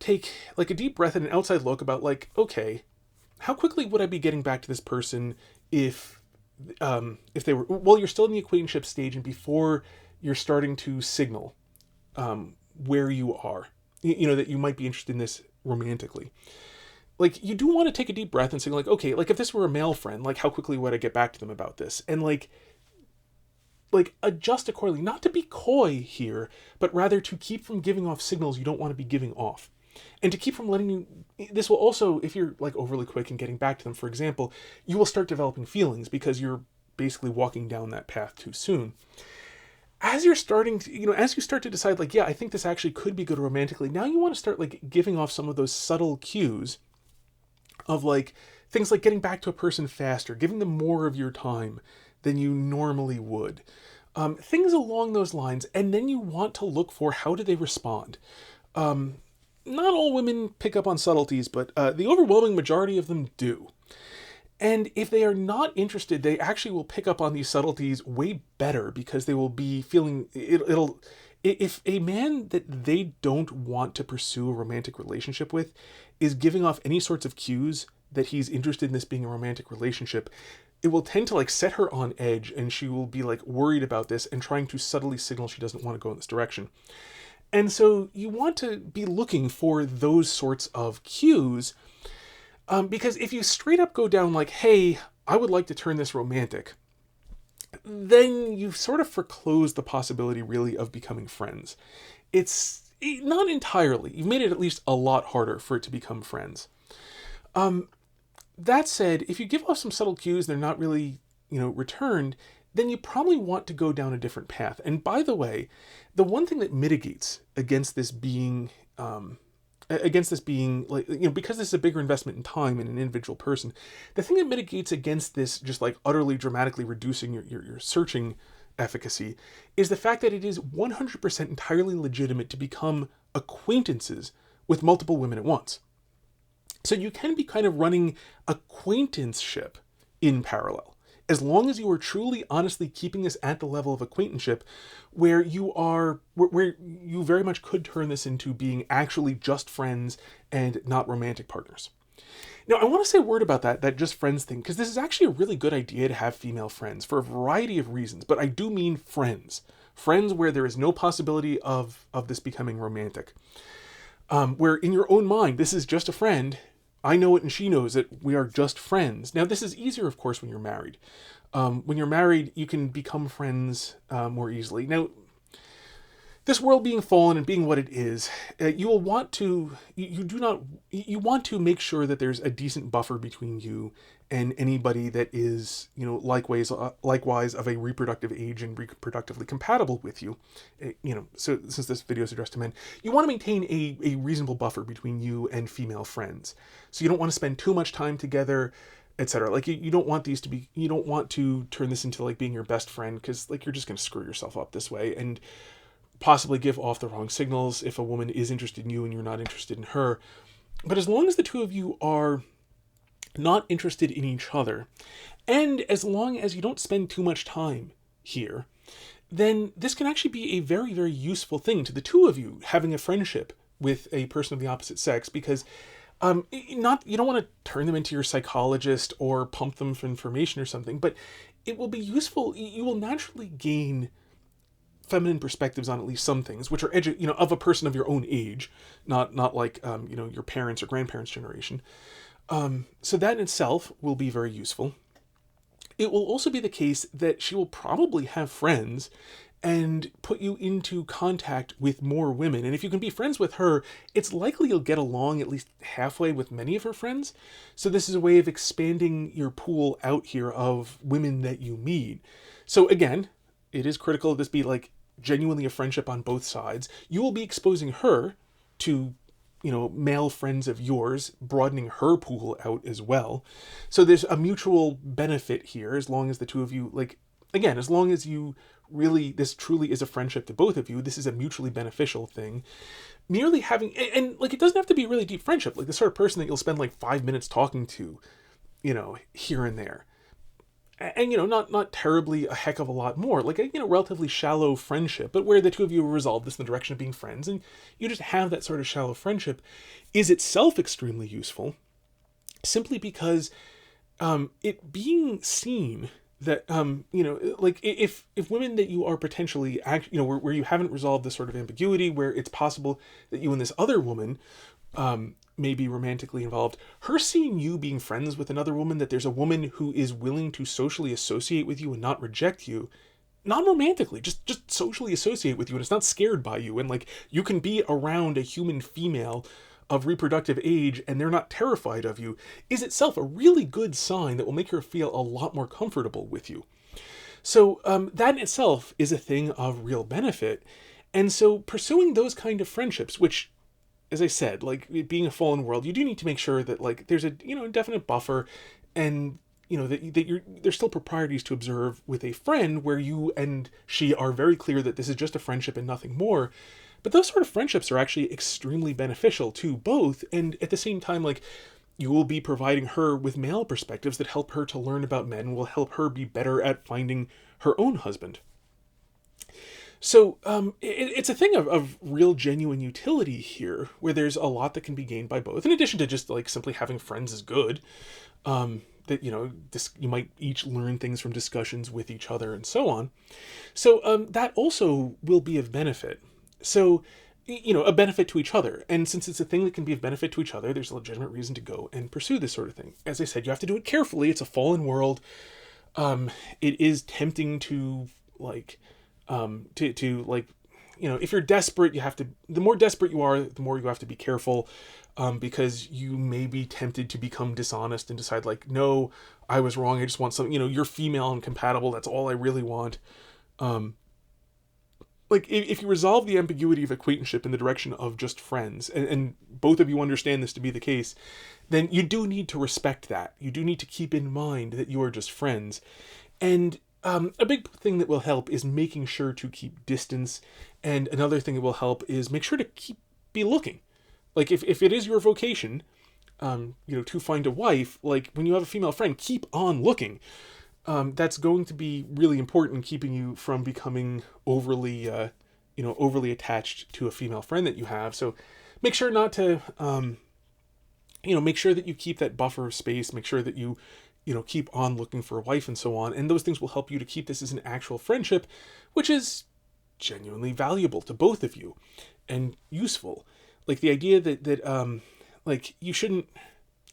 take like a deep breath and an outside look about like, okay, how quickly would I be getting back to this person if they were, well, you're still in the acquaintanceship stage and before you're starting to signal where you are, that you might be interested in this romantically. Like you do want to take a deep breath and say like, okay, like if this were a male friend, like how quickly would I get back to them about this? And like adjust accordingly, not to be coy here, but rather to keep from giving off signals you don't want to be giving off. And to keep from letting you, this will also, if you're like overly quick in getting back to them, for example, you will start developing feelings because you're basically walking down that path too soon. As you're starting to, as you start to decide like, yeah, I think this actually could be good romantically, now you want to start like giving off some of those subtle cues of like things like getting back to a person faster, giving them more of your time than you normally would. Things along those lines. And then you want to look for how do they respond. Not all women pick up on subtleties, but the overwhelming majority of them do. And if they are not interested, they actually will pick up on these subtleties way better because they will be feeling if a man that they don't want to pursue a romantic relationship with is giving off any sorts of cues that he's interested in this being a romantic relationship, it will tend to like set her on edge, and she will be like worried about this and trying to subtly signal she doesn't want to go in this direction. And so you want to be looking for those sorts of cues, because if you straight up go down like, hey, I would like to turn this romantic, then you've sort of foreclosed the possibility really of becoming friends. It's not entirely. You've made it at least a lot harder for it to become friends. That said, if you give off some subtle cues, they're not really, returned, then you probably want to go down a different path. And by the way, the one thing that mitigates against this being like, because this is a bigger investment in time in an individual person, the thing that mitigates against this just like utterly dramatically reducing your searching efficacy is the fact that it is 100% entirely legitimate to become acquaintances with multiple women at once. So you can be kind of running acquaintanceship in parallel. as long as you are truly, honestly keeping this at the level of acquaintanceship, where where you very much could turn this into being actually just friends and not romantic partners. Now, I want to say a word about that just friends thing, because this is actually a really good idea to have female friends for a variety of reasons, but I do mean friends. Friends where there is no possibility of this becoming romantic. Where in your own mind, this is just a friend. I know it and she knows it. We are just friends. Now, this is easier, of course, when you're married. When you're married, you can become friends more easily. Now, this world being fallen and being what it is, you will want to, you want to make sure that there's a decent buffer between you and anybody that is, likewise of a reproductive age and reproductively compatible with you. So since this video is addressed to men, you want to maintain a reasonable buffer between you and female friends. So you don't want to spend too much time together, etc. Like you don't want you don't want to turn this into like being your best friend, because like you're just going to screw yourself up this way and possibly give off the wrong signals if a woman is interested in you and you're not interested in her. But as long as the two of you are not interested in each other, and as long as you don't spend too much time here, then this can actually be a very, very useful thing to the two of you, having a friendship with a person of the opposite sex, because you don't want to turn them into your psychologist or pump them for information or something, but it will be useful. You will naturally gain feminine perspectives on at least some things, which are of a person of your own age, not like your parents or grandparents' generation. So that in itself will be very useful. It will also be the case that she will probably have friends and put you into contact with more women. And if you can be friends with her, it's likely you'll get along at least halfway with many of her friends. So this is a way of expanding your pool out here of women that you meet. So again, it is critical that this be like genuinely a friendship on both sides. You will be exposing her to, male friends of yours, broadening her pool out as well. So there's a mutual benefit here, as long as the two of you, as long as you really, this truly is a friendship to both of you, this is a mutually beneficial thing. Merely having, and it doesn't have to be a really deep friendship, like the sort of person that you'll spend 5 minutes talking to, here and there. And, not terribly a heck of a lot more, like a, relatively shallow friendship, but where the two of you resolve this in the direction of being friends, and you just have that sort of shallow friendship, is itself extremely useful, simply because it being seen that, if women that you are potentially, where you haven't resolved this sort of ambiguity, where it's possible that you and this other woman, may be romantically involved, her seeing you being friends with another woman, that there's a woman who is willing to socially associate with you and not reject you, not romantically, just socially associate with you, and it's not scared by you, and you can be around a human female of reproductive age and they're not terrified of you, is itself a really good sign that will make her feel a lot more comfortable with you. So that in itself is a thing of real benefit. And so pursuing those kind of friendships, which, as I said, it being a fallen world, you do need to make sure that there's a definite buffer, and that there's still proprieties to observe with a friend where you and she are very clear that this is just a friendship and nothing more. But those sort of friendships are actually extremely beneficial to both, and at the same time, you will be providing her with male perspectives that help her to learn about men, will help her be better at finding her own husband. So it's a thing of real genuine utility here, where there's a lot that can be gained by both, in addition to just simply having friends is good. That you might each learn things from discussions with each other and so on. So that also will be of benefit. So a benefit to each other. And since it's a thing that can be of benefit to each other, there's a legitimate reason to go and pursue this sort of thing. As I said, you have to do it carefully. It's a fallen world. It is tempting to if you're desperate, the more desperate you are, the more you have to be careful, because you may be tempted to become dishonest and decide no, I was wrong, I just want something, you're female and compatible, that's all I really want. If you resolve the ambiguity of acquaintanceship in the direction of just friends, and both of you understand this to be the case, then you do need to respect that. You do need to keep in mind that you are just friends. And a big thing that will help is making sure to keep distance. And another thing that will help is make sure to be looking. If it is your vocation, to find a wife, when you have a female friend, keep on looking. that's going to be really important in keeping you from becoming overly attached to a female friend that you have. So make sure not to, make sure that you keep that buffer of space. Make sure that you keep on looking for a wife and so on. And those things will help you to keep this as an actual friendship, which is genuinely valuable to both of you and useful. Like the idea that like you shouldn't,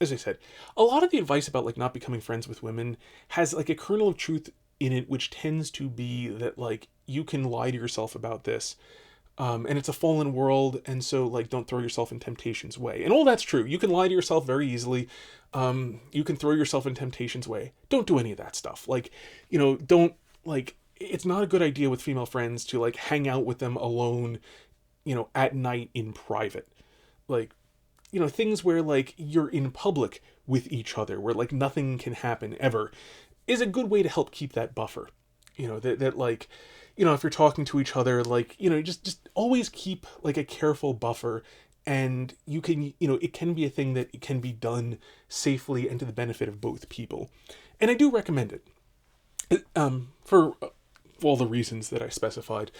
as I said, a lot of the advice about like not becoming friends with women has like a kernel of truth in it, which tends to be that like you can lie to yourself about this. And it's a fallen world, and so like don't throw yourself in temptation's way. And all that's true. You can lie to yourself very easily. You can throw yourself in temptation's way. Don't do any of that stuff. Like, don't like. It's not a good idea with female friends to like hang out with them alone, at night in private. Like, things where like you're in public with each other, where like nothing can happen ever, is a good way to help keep that buffer. That like, if you're talking to each other, like, just always keep like a careful buffer, and you can, it can be a thing that it can be done safely and to the benefit of both people. And I do recommend it, for all the reasons that I specified.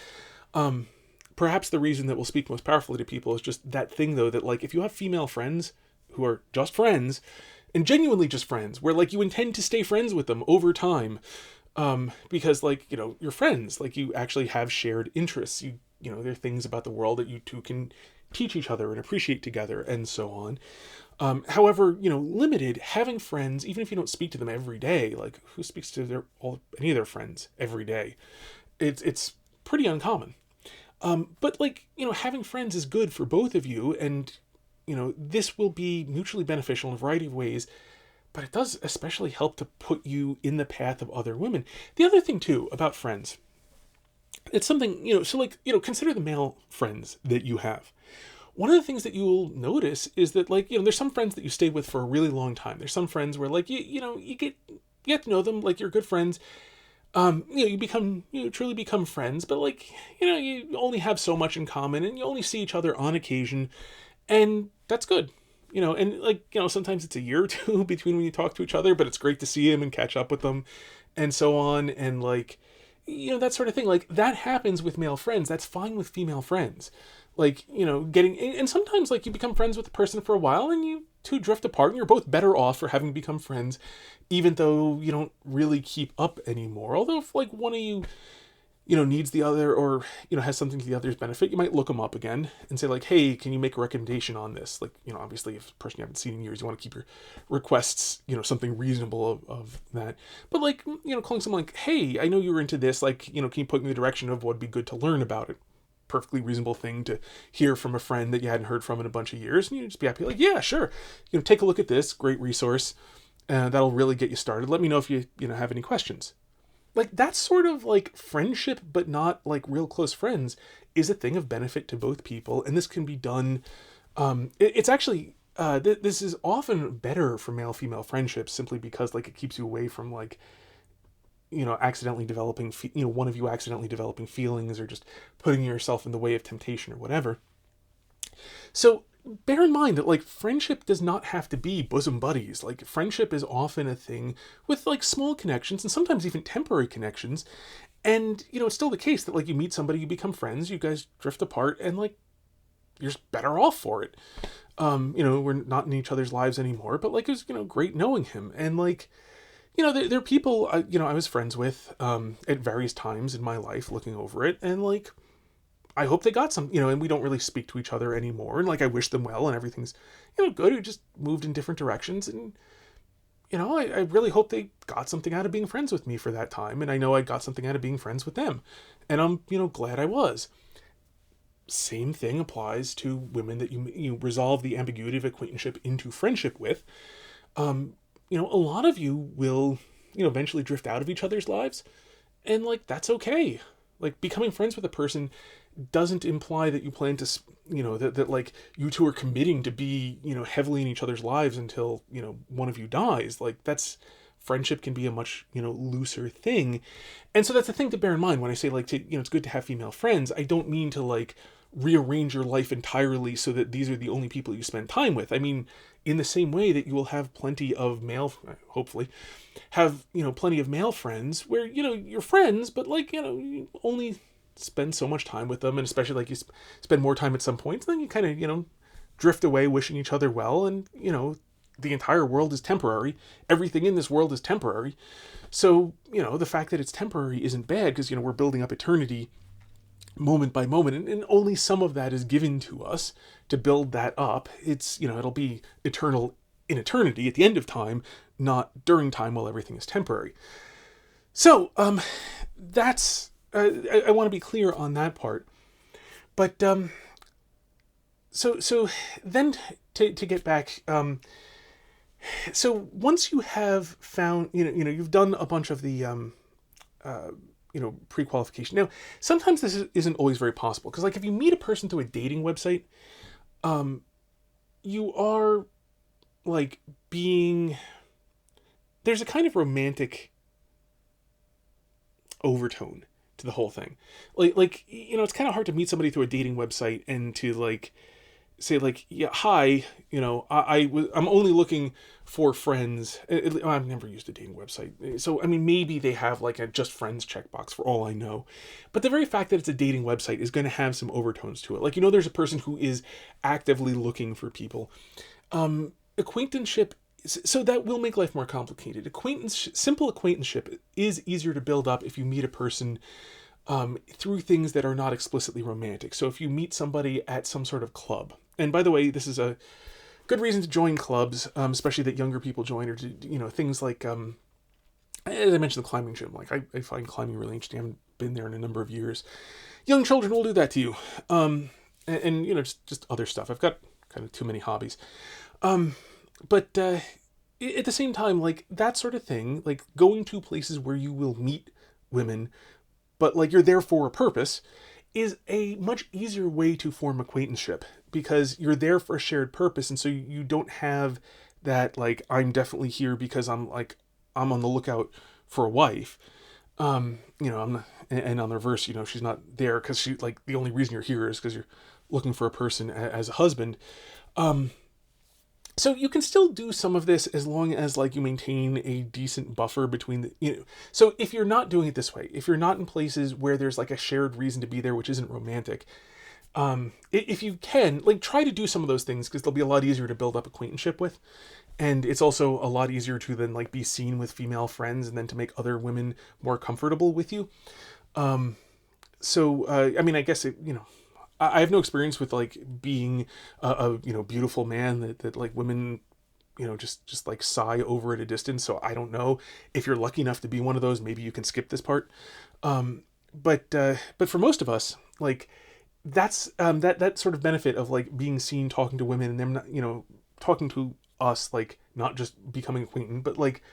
Perhaps the reason that will speak most powerfully to people is just that thing, though, that like if you have female friends who are just friends and genuinely just friends, where like you intend to stay friends with them over time, because like, you're friends, like you actually have shared interests, there are things about the world that you two can teach each other and appreciate together and so on. However, limited, having friends, even if you don't speak to them every day, like who speaks to any of their friends every day? It's pretty uncommon. But like, having friends is good for both of you, and, this will be mutually beneficial in a variety of ways, but it does especially help to put you in the path of other women. The other thing too about friends, it's something, so like, consider the male friends that you have. One of the things that you will notice is that like, there's some friends that you stay with for a really long time. There's some friends where like, you get to know them, like you're good friends. You truly become friends, but like, you only have so much in common and you only see each other on occasion, and that's good. And like, sometimes it's a year or two between when you talk to each other, but it's great to see them and catch up with them and so on. And like, that sort of thing, like that happens with male friends. That's fine with female friends. Like, and sometimes like you become friends with the person for a while and you two drift apart and you're both better off for having become friends, even though you don't really keep up anymore. Although if like one of you, needs the other, or, has something to the other's benefit, you might look them up again and say like, hey, can you make a recommendation on this? Like, obviously if it's a person you haven't seen in years, you want to keep your requests, something reasonable of that. But like, calling someone like, hey, I know you were into this, like, can you put me in the direction of what would be good to learn about it? Perfectly reasonable thing to hear from a friend that you hadn't heard from in a bunch of years, and you just be happy, like, yeah, sure, take a look at this great resource, that'll really get you started. Let me know if you have any questions. Like, that's sort of like friendship, but not like real close friends, is a thing of benefit to both people, and this can be done. It's actually this is often better for male-female friendships, simply because like it keeps you away from like, accidentally developing, one of you accidentally developing feelings, or just putting yourself in the way of temptation or whatever. So bear in mind that like friendship does not have to be bosom buddies. Like friendship is often a thing with like small connections and sometimes even temporary connections. And, it's still the case that like you meet somebody, you become friends, you guys drift apart, and like you're just better off for it. We're not in each other's lives anymore, but like it was, great knowing him. And like, there are people, I was friends with at various times in my life, looking over it, and like, I hope they got some, and we don't really speak to each other anymore, and like, I wish them well, and everything's, good. We just moved in different directions, and, I really hope they got something out of being friends with me for that time, and I know I got something out of being friends with them, and I'm, glad I was. Same thing applies to women that you resolve the ambiguity of acquaintanceship into friendship with. A lot of you will, eventually drift out of each other's lives, and like, that's okay. Like, becoming friends with a person doesn't imply that you plan to, that like you two are committing to be, heavily in each other's lives until, one of you dies. Like, that's, friendship can be a much, looser thing. And so that's the thing to bear in mind when I say like, it's good to have female friends. I don't mean to like rearrange your life entirely so that these are the only people you spend time with. I mean, in the same way that you will have plenty of male, hopefully, have, plenty of male friends where, you're friends, but like, you only spend so much time with them. And especially like you spend more time at some points, then you kind of, drift away wishing each other well. And, the entire world is temporary. Everything in this world is temporary. So, the fact that it's temporary isn't bad because, we're building up eternity moment by moment, and only some of that is given to us to build that up. It's, it'll be eternal in eternity at the end of time, not during time while everything is temporary. So, that's, I want to be clear on that part. But, so then to get back, so once you have found, you've done a bunch of the, pre-qualification. Now, sometimes this isn't always very possible because, like, if you meet a person through a dating website, you are like there's a kind of romantic overtone to the whole thing. Like it's kind of hard to meet somebody through a dating website and to like say like, yeah, hi, I'm only looking for friends. I've never used a dating website. So, I mean, maybe they have like a just friends checkbox for all I know. But the very fact that it's a dating website is going to have some overtones to it. Like, there's a person who is actively looking for people. Acquaintanceship, so that will make life more complicated. Simple acquaintanceship is easier to build up if you meet a person through things that are not explicitly romantic. So if you meet somebody at some sort of club, and by the way, this is a good reason to join clubs, especially that younger people join, or to, things like, as I mentioned, the climbing gym. Like, I find climbing really interesting. I haven't been there in a number of years. Young children will do that to you. And just other stuff. I've got kind of too many hobbies. But at the same time, like, that sort of thing, like going to places where you will meet women, but like you're there for a purpose, is a much easier way to form acquaintanceship because you're there for a shared purpose. And so you don't have that, like, I'm definitely here because I'm on the lookout for a wife. I'm not, and on the reverse, she's not there because she, like, the only reason you're here is because you're looking for a person as a husband. So you can still do some of this as long as, like, you maintain a decent buffer between so if you're not doing it this way, if you're not in places where there's like a shared reason to be there, which isn't romantic, if you can, like, try to do some of those things because they'll be a lot easier to build up acquaintanceship with. And it's also a lot easier to then, like, be seen with female friends and then to make other women more comfortable with you. So, I mean, I guess I have no experience with, like, being a beautiful man that like women, just like sigh over at a distance. So I don't know if you're lucky enough to be one of those. Maybe you can skip this part. But for most of us, like, that's that sort of benefit of, like, being seen talking to women and them not, talking to us, like, not just becoming acquainted, but like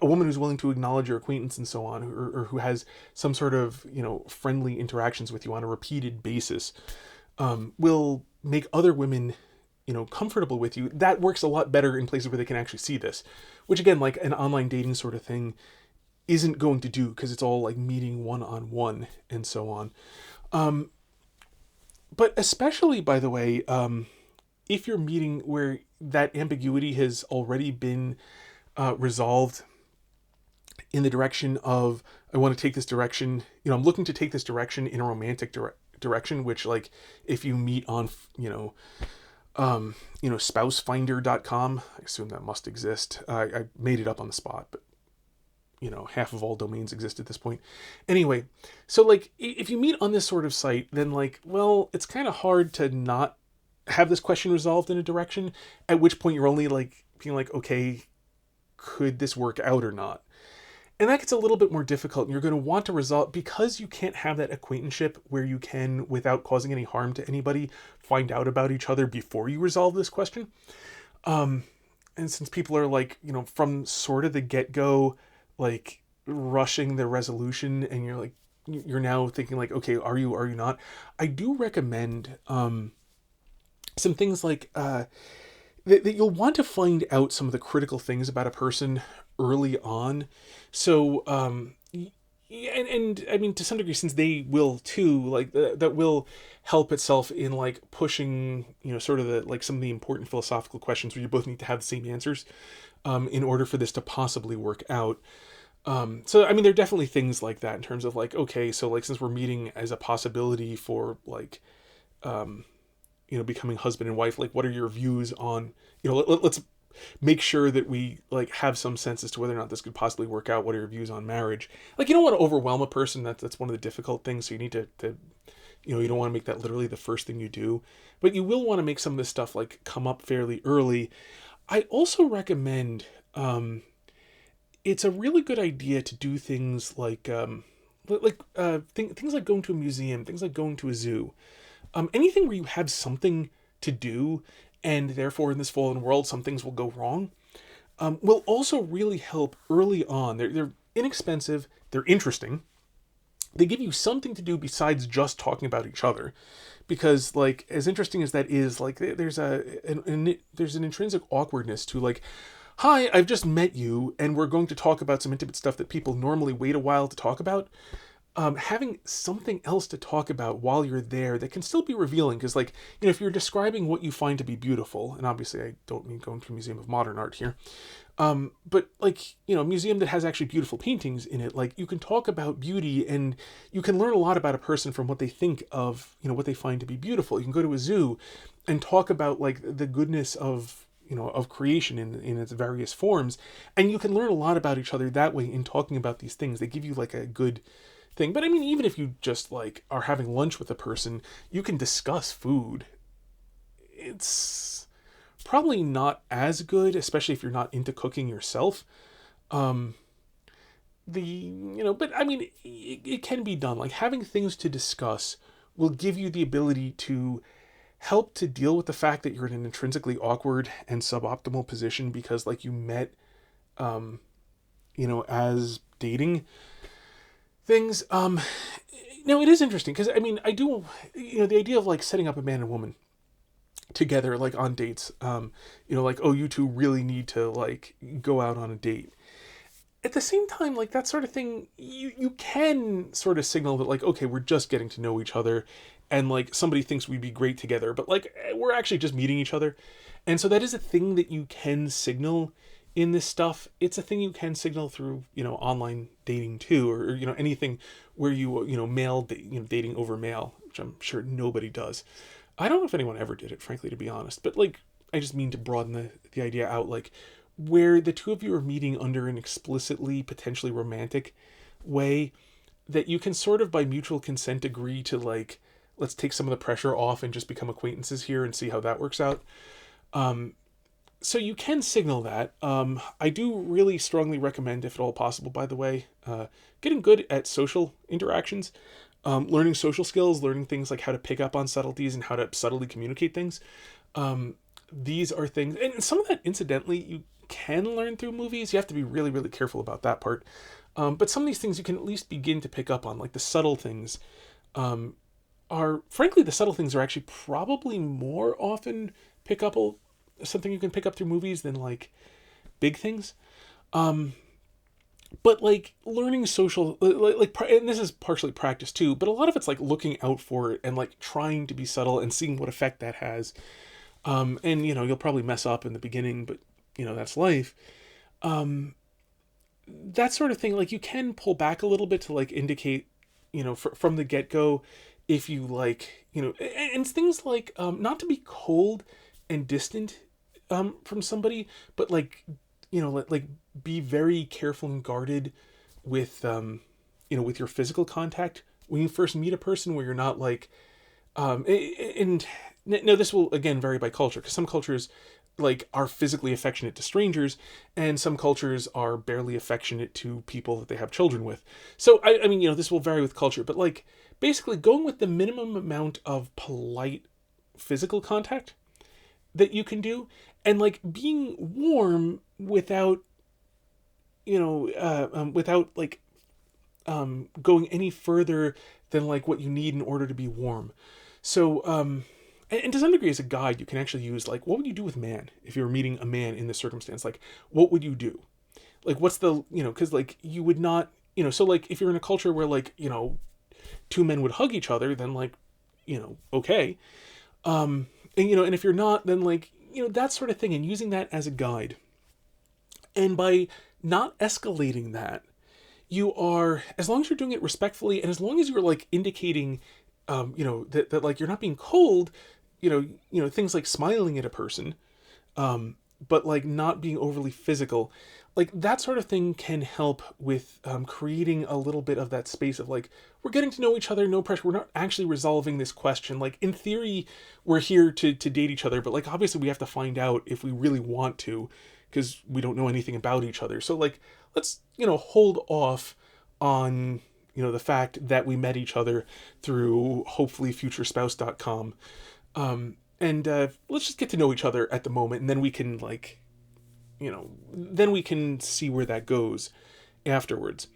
a woman who's willing to acknowledge your acquaintance and so on, or who has some sort of, friendly interactions with you on a repeated basis, will make other women, comfortable with you. That works a lot better in places where they can actually see this, which, again, like an online dating sort of thing isn't going to do because it's all like meeting one-on-one and so on. But especially, by the way, if you're meeting where that ambiguity has already been resolved in the direction of, I want to take this direction, I'm looking to take this direction in a romantic direction, which, like, if you meet on, spousefinder.com, I assume that must exist. I made it up on the spot, but, half of all domains exist at this point. Anyway, so, like, if you meet on this sort of site, then, like, well, it's kind of hard to not have this question resolved in a direction, at which point you're only, like, being like, okay, could this work out or not? And that gets a little bit more difficult, and you're going to want to resolve, because you can't have that acquaintanceship where you can, without causing any harm to anybody, find out about each other before you resolve this question. And since people are, like, from sort of the get-go, like, rushing the resolution, and you're now thinking, like, okay, are you not? I do recommend some things like that you'll want to find out some of the critical things about a person early on. So, and I mean, to some degree, since they will too, like, that will help itself in like pushing, sort of the like some of the important philosophical questions where you both need to have the same answers in order for this to possibly work out. So I mean, there are definitely things like that in terms of like, okay, so like since we're meeting as a possibility for like, becoming husband and wife, like what are your views on, let's make sure that we like have some sense as to whether or not this could possibly work out. What are your views on marriage? Like you don't want to overwhelm a person. That's one of the difficult things. So you need to you don't want to make that literally the first thing you do, but you will want to make some of this stuff like come up fairly early. I also recommend, it's a really good idea to do things like things like going to a museum, things like going to a zoo, anything where you have something to do, and therefore in this fallen world some things will go wrong, will also really help early on. They're inexpensive, they're interesting, they give you something to do besides just talking about each other, because like as interesting as that is, like there's an intrinsic awkwardness to like, hi, I've just met you and we're going to talk about some intimate stuff that people normally wait a while to talk about. Having something else to talk about while you're there that can still be revealing, because like, if you're describing what you find to be beautiful, and obviously I don't mean going to a museum of modern art here, but like, a museum that has actually beautiful paintings in it, like you can talk about beauty and you can learn a lot about a person from what they think of, what they find to be beautiful. You can go to a zoo and talk about like the goodness of, of creation in its various forms, and you can learn a lot about each other that way in talking about these things. They give you like a good thing. But I mean, even if you just like are having lunch with a person, you can discuss food. It's probably not as good, especially if you're not into cooking yourself. But I mean, it can be done. Like having things to discuss will give you the ability to help to deal with the fact that you're in an intrinsically awkward and suboptimal position because like you met, as dating things. It is interesting because I mean, I do, the idea of like setting up a man and woman together, like on dates, like, oh, you two really need to like go out on a date. At the same time, like that sort of thing, you can sort of signal that like, okay, we're just getting to know each other and like somebody thinks we'd be great together, but like we're actually just meeting each other. And so that is a thing that you can signal in this stuff. It's a thing you can signal through, online dating too, or anything where you, dating over mail, which I'm sure nobody does. I don't know if anyone ever did it, frankly, to be honest, but like, I just mean to broaden the idea out, like where the two of you are meeting under an explicitly, potentially romantic way that you can sort of by mutual consent agree to like, let's take some of the pressure off and just become acquaintances here and see how that works out. So you can signal that. I do really strongly recommend, if at all possible, by the way, getting good at social interactions, learning social skills, learning things like how to pick up on subtleties and how to subtly communicate things. These are things, and some of that, incidentally, you can learn through movies. You have to be really, really careful about that part. But some of these things you can at least begin to pick up on, like the subtle things. Frankly, the subtle things are actually probably more often something you can pick up through movies than like big things. But like learning social, and this is partially practice too, but a lot of it's like looking out for it and like trying to be subtle and seeing what effect that has. And you'll probably mess up in the beginning, but that's life. That sort of thing, like you can pull back a little bit to like indicate, from the get-go, if you like, and things like, not to be cold and distant, from somebody, but like, like be very careful and guarded with, with your physical contact when you first meet a person, where you're not like, and no, this will again vary by culture, because some cultures like are physically affectionate to strangers, and some cultures are barely affectionate to people that they have children with. So I mean, this will vary with culture, but like basically going with the minimum amount of polite physical contact that you can do, and like being warm without, without like, going any further than like what you need in order to be warm. So, and to some degree as a guide, you can actually use like, what would you do with man if you were meeting a man in this circumstance? Like, what would you do? Like, what's the, cause like you would not, so like if you're in a culture where like, two men would hug each other, then like, okay. And, and if you're not, then like, that sort of thing, and using that as a guide. And by not escalating that, you are, as long as you're doing it respectfully, and as long as you're like indicating, that like you're not being cold, things like smiling at a person, but like not being overly physical, like that sort of thing can help with creating a little bit of that space of like, we're getting to know each other, no pressure, we're not actually resolving this question. Like in theory, we're here to date each other, but like obviously we have to find out if we really want to, because we don't know anything about each other. So like, let's, hold off on, the fact that we met each other through hopefully futurespouse.com. And let's just get to know each other at the moment, and then we can like, then we can see where that goes afterwards.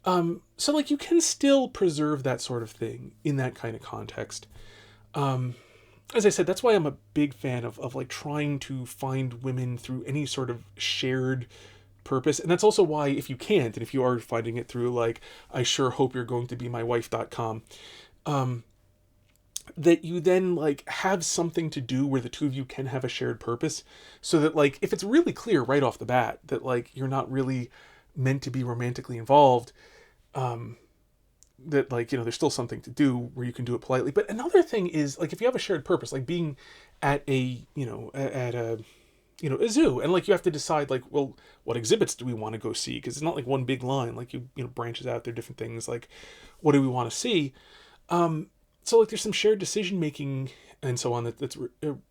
So like you can still preserve that sort of thing in that kind of context. As I said, that's why I'm a big fan of like trying to find women through any sort of shared purpose. And that's also why, if you can't, and if you are finding it through like, I sure hope you're going to be my wife.com, that you then like have something to do where the two of you can have a shared purpose, so that like if it's really clear right off the bat that like you're not really meant to be romantically involved, that like, there's still something to do where you can do it politely. But another thing is like, if you have a shared purpose, like being at a, at a, a zoo, and like you have to decide like, well, what exhibits do we want to go see? Because it's not like one big line, like branches out, there are different things, like what do we want to see? So like there's some shared decision making and so on that's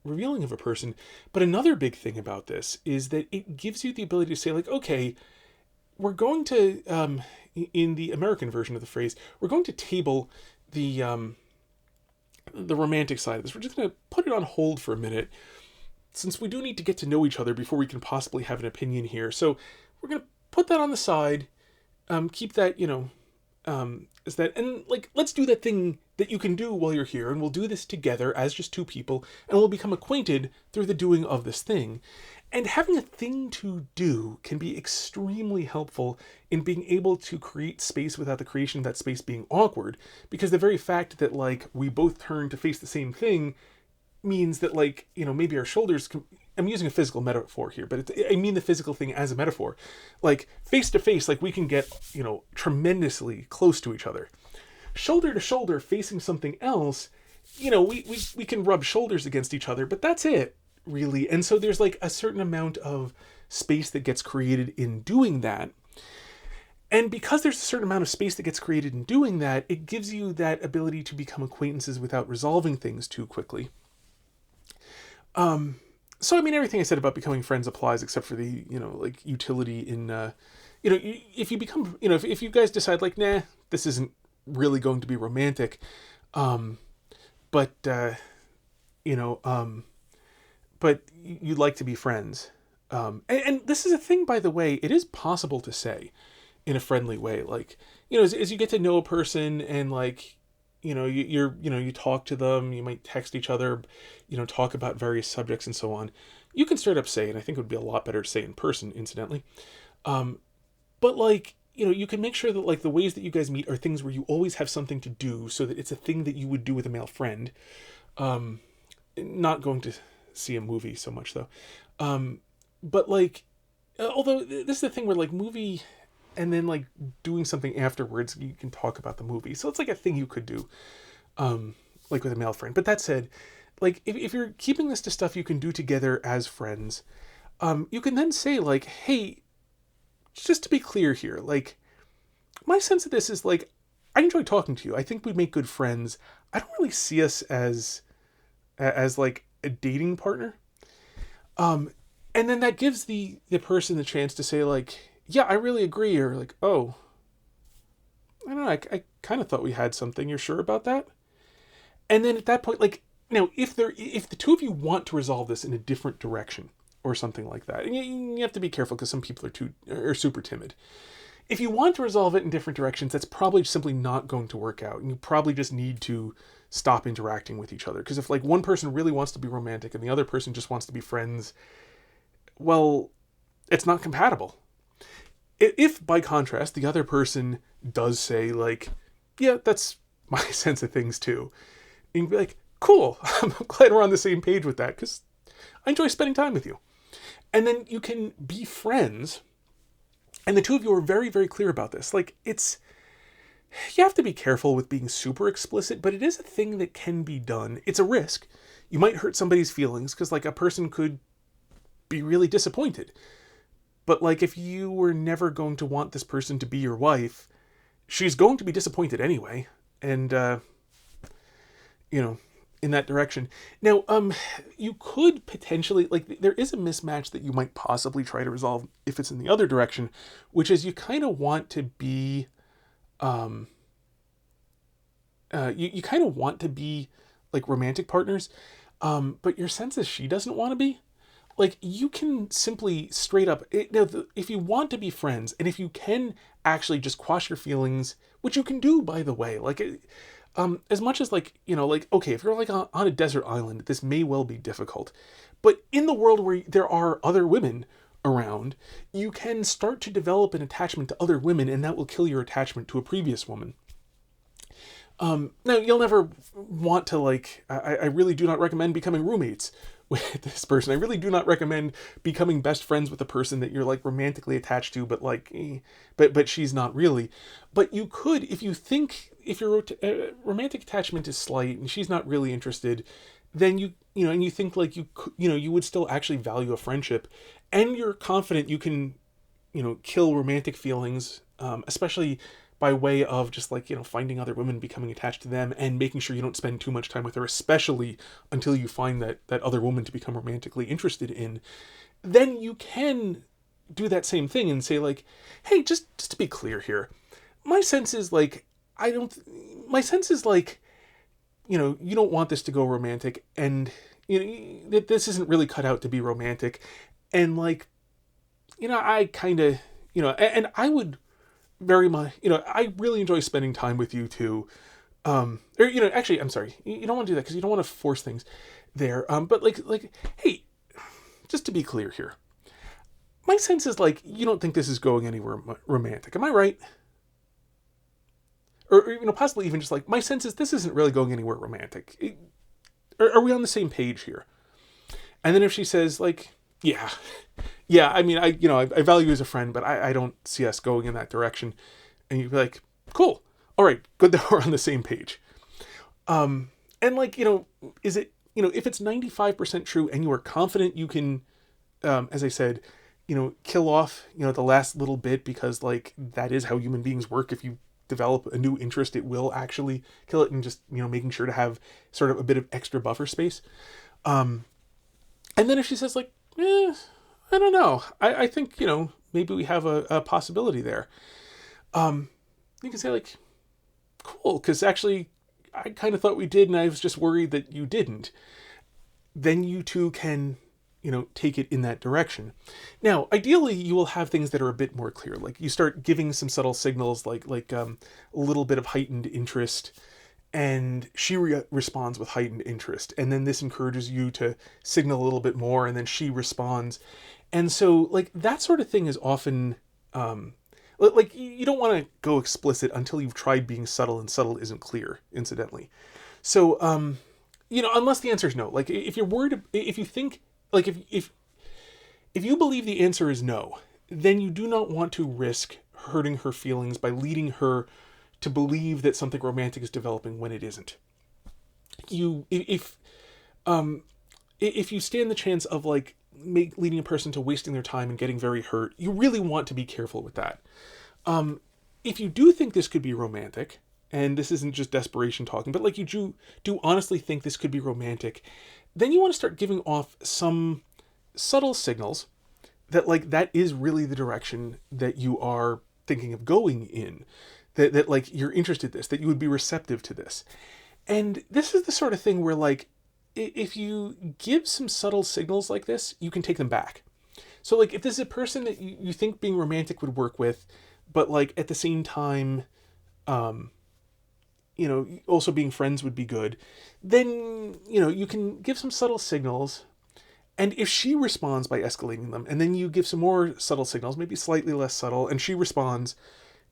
revealing of a person. But another big thing about this is that it gives you the ability to say like, okay, we're going to, in the American version of the phrase, we're going to table the romantic side of this. We're just going to put it on hold for a minute, since we do need to get to know each other before we can possibly have an opinion here. So we're going to put that on the side, keep that, is that, and like, let's do that thing that you can do while you're here, and we'll do this together as just two people, and we'll become acquainted through the doing of this thing. And having a thing to do can be extremely helpful in being able to create space without the creation of that space being awkward, because the very fact that like we both turn to face the same thing means that like, maybe our shoulders can, I'm using a physical metaphor here, but I mean the physical thing as a metaphor. Like face to face, like we can get, tremendously close to each other. Shoulder to shoulder facing something else, we can rub shoulders against each other, but that's it, really. And so there's like a certain amount of space that gets created in doing that. And because there's a certain amount of space that gets created in doing that, it gives you that ability to become acquaintances without resolving things too quickly. So I mean, everything I said about becoming friends applies, except for the, like utility in, if you become, if you guys decide like, nah, this isn't really going to be romantic, but you'd like to be friends. And this is a thing, by the way, it is possible to say in a friendly way, like, as you get to know a person and like, you talk to them, you might text each other, talk about various subjects and so on. You can straight up say, and I think it would be a lot better to say in person, incidentally. But like, you can make sure that like the ways that you guys meet are things where you always have something to do, so that it's a thing that you would do with a male friend. Not going to see a movie so much though. But like, although this is the thing where like movie and then like doing something afterwards, you can talk about the movie. So it's like a thing you could do, like with a male friend. But that said, like if you're keeping this to stuff you can do together as friends, you can then say like, hey, just to be clear here, like my sense of this is like, I enjoy talking to you. I think we'd make good friends. I don't really see us as like a dating partner. And then that gives the person the chance to say like, yeah, I really agree. Or like, oh, I don't know. I kind of thought we had something. You're sure about that? And then at that point, like, now if the two of you want to resolve this in a different direction or something like that, and you have to be careful because some people are super timid. If you want to resolve it in different directions, that's probably simply not going to work out. And you probably just need to stop interacting with each other. Because if like one person really wants to be romantic and the other person just wants to be friends, well, it's not compatible. If by contrast, the other person does say like, yeah, that's my sense of things too, And you can be like, cool, I'm glad we're on the same page with that because I enjoy spending time with you. And then you can be friends. And the two of you are very, very clear about this. Like, you have to be careful with being super explicit, but it is a thing that can be done. It's a risk. You might hurt somebody's feelings because, like, a person could be really disappointed. But, like, if you were never going to want this person to be your wife, she's going to be disappointed anyway. And, in that direction. Now, you could potentially, like, there is a mismatch that you might possibly try to resolve if it's in the other direction, which is you kind of want to be, you kind of want to be, like, romantic partners, but your sense is she doesn't want to be. Like, you can simply straight up, if you want to be friends, and if you can actually just quash your feelings, which you can do, by the way, like, as much as, like, okay, if you're, like, on a desert island, this may well be difficult. But in the world where there are other women around, you can start to develop an attachment to other women, and that will kill your attachment to a previous woman. Now, you'll never want to, like, I really do not recommend becoming roommates with this person. I really do not recommend becoming best friends with a person that you're, like, romantically attached to, but, like, but she's not really. But you could, if your romantic attachment is slight and she's not really interested, then and you think, like, you would still actually value a friendship, and you're confident you can, kill romantic feelings, especially by way of just, like, finding other women, becoming attached to them, and making sure you don't spend too much time with her, especially until you find that other woman to become romantically interested in. Then you can do that same thing and say, like, hey, just to be clear here, my sense is, like, you don't want this to go romantic, and that this isn't really cut out to be romantic, and, like, I kind of, and I would very much, I really enjoy spending time with you too. Actually, I'm sorry, you don't want to do that because you don't want to force things there. But like, hey, just to be clear here, my sense is, like, you don't think this is going anywhere romantic. Am I right? Or possibly even just, like, my sense is this isn't really going anywhere romantic. Are we on the same page here? And then if she says, like, yeah, I mean, I value you as a friend, but I don't see us going in that direction. And you'd be like, cool. All right, good that we're on the same page. And, like, is it, if it's 95% true and you are confident you can, as I said, kill off, the last little bit, because, like, that is how human beings work. If you develop a new interest, it will actually kill it, and just, making sure to have sort of a bit of extra buffer space. And then if she says, like, I don't know, I think, maybe we have a possibility there. You can say, like, cool, because actually I kind of thought we did, and I was just worried that you didn't. Then you two can, take it in that direction. Now, ideally, you will have things that are a bit more clear. Like, you start giving some subtle signals, like a little bit of heightened interest, and she responds with heightened interest. And then this encourages you to signal a little bit more, and then she responds. And so, like, that sort of thing is often, like, you don't want to go explicit until you've tried being subtle, and subtle isn't clear, incidentally. So, unless the answer is no. Like, if you're worried, if you think, like, if you believe the answer is no, then you do not want to risk hurting her feelings by leading her to believe that something romantic is developing when it isn't. If you stand the chance of, like, leading a person to wasting their time and getting very hurt, you really want to be careful with that. If you do think this could be romantic, and this isn't just desperation talking, but, like, you do honestly think this could be romantic, then you want to start giving off some subtle signals that, like, that is really the direction that you are thinking of going in. That like, you're interested in this, that you would be receptive to this. And this is the sort of thing where, like, if you give some subtle signals like this, you can take them back. So, like, if this is a person that you think being romantic would work with, but, like, at the same time, also being friends would be good, then, you can give some subtle signals. And if she responds by escalating them, and then you give some more subtle signals, maybe slightly less subtle, and she responds,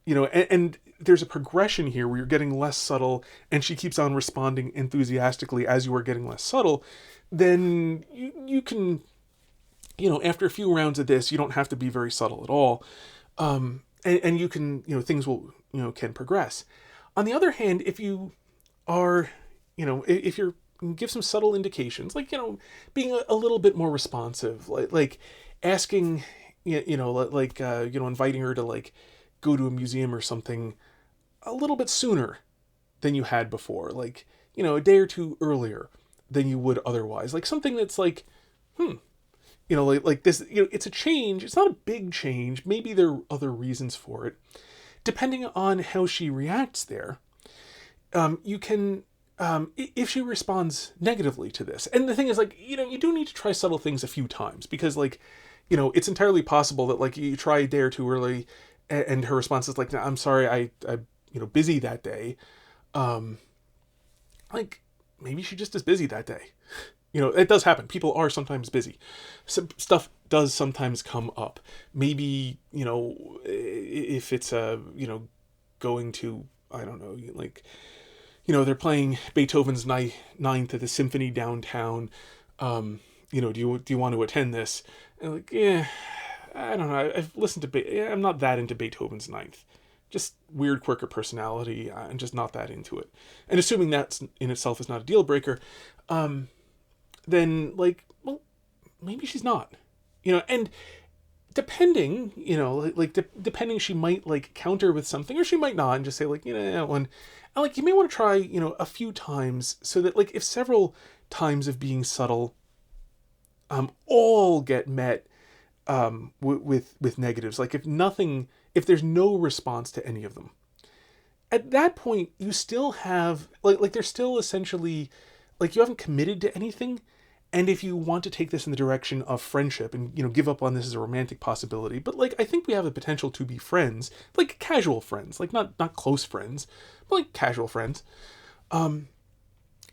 and there's a progression here where you're getting less subtle and she keeps on responding enthusiastically as you are getting less subtle, then you can, after a few rounds of this, you don't have to be very subtle at all. And you can, things will, can progress. On the other hand, if you are, if you're, give some subtle indications, like, being a little bit more responsive, like asking, inviting her to like go to a museum or something a little bit sooner than you had before, like, a day or two earlier than you would otherwise, like something that's like, like this, it's a change. It's not a big change. Maybe there are other reasons for it. Depending on how she reacts there, you can, if she responds negatively to this. And the thing is, like, you do need to try subtle things a few times because, like, it's entirely possible that, like, you try a day or two early and her response is like, I'm sorry, I busy that day. Like, maybe she just is busy that day. It does happen. People are sometimes busy. Some stuff does sometimes come up. Maybe, if it's going to, I don't know, like, they're playing Beethoven's Ninth at the symphony downtown. Do you want to attend this? And like, yeah, I don't know. I've listened to, I'm not that into Beethoven's Ninth. Just weird quirk of personality. I'm just not that into it. And assuming that in itself is not a deal breaker, then, like, well, maybe she's not, and depending, depending, she might, like, counter with something, or she might not, and just say, like, and like, you may want to try, a few times, so that, like, if several times of being subtle, all get met, with negatives, like, if there's no response to any of them, at that point, you still have, like, there's still essentially, like, you haven't committed to anything. And if you want to take this in the direction of friendship and, give up on this as a romantic possibility, but, like, I think we have the potential to be friends, like casual friends, like not close friends, but like casual friends.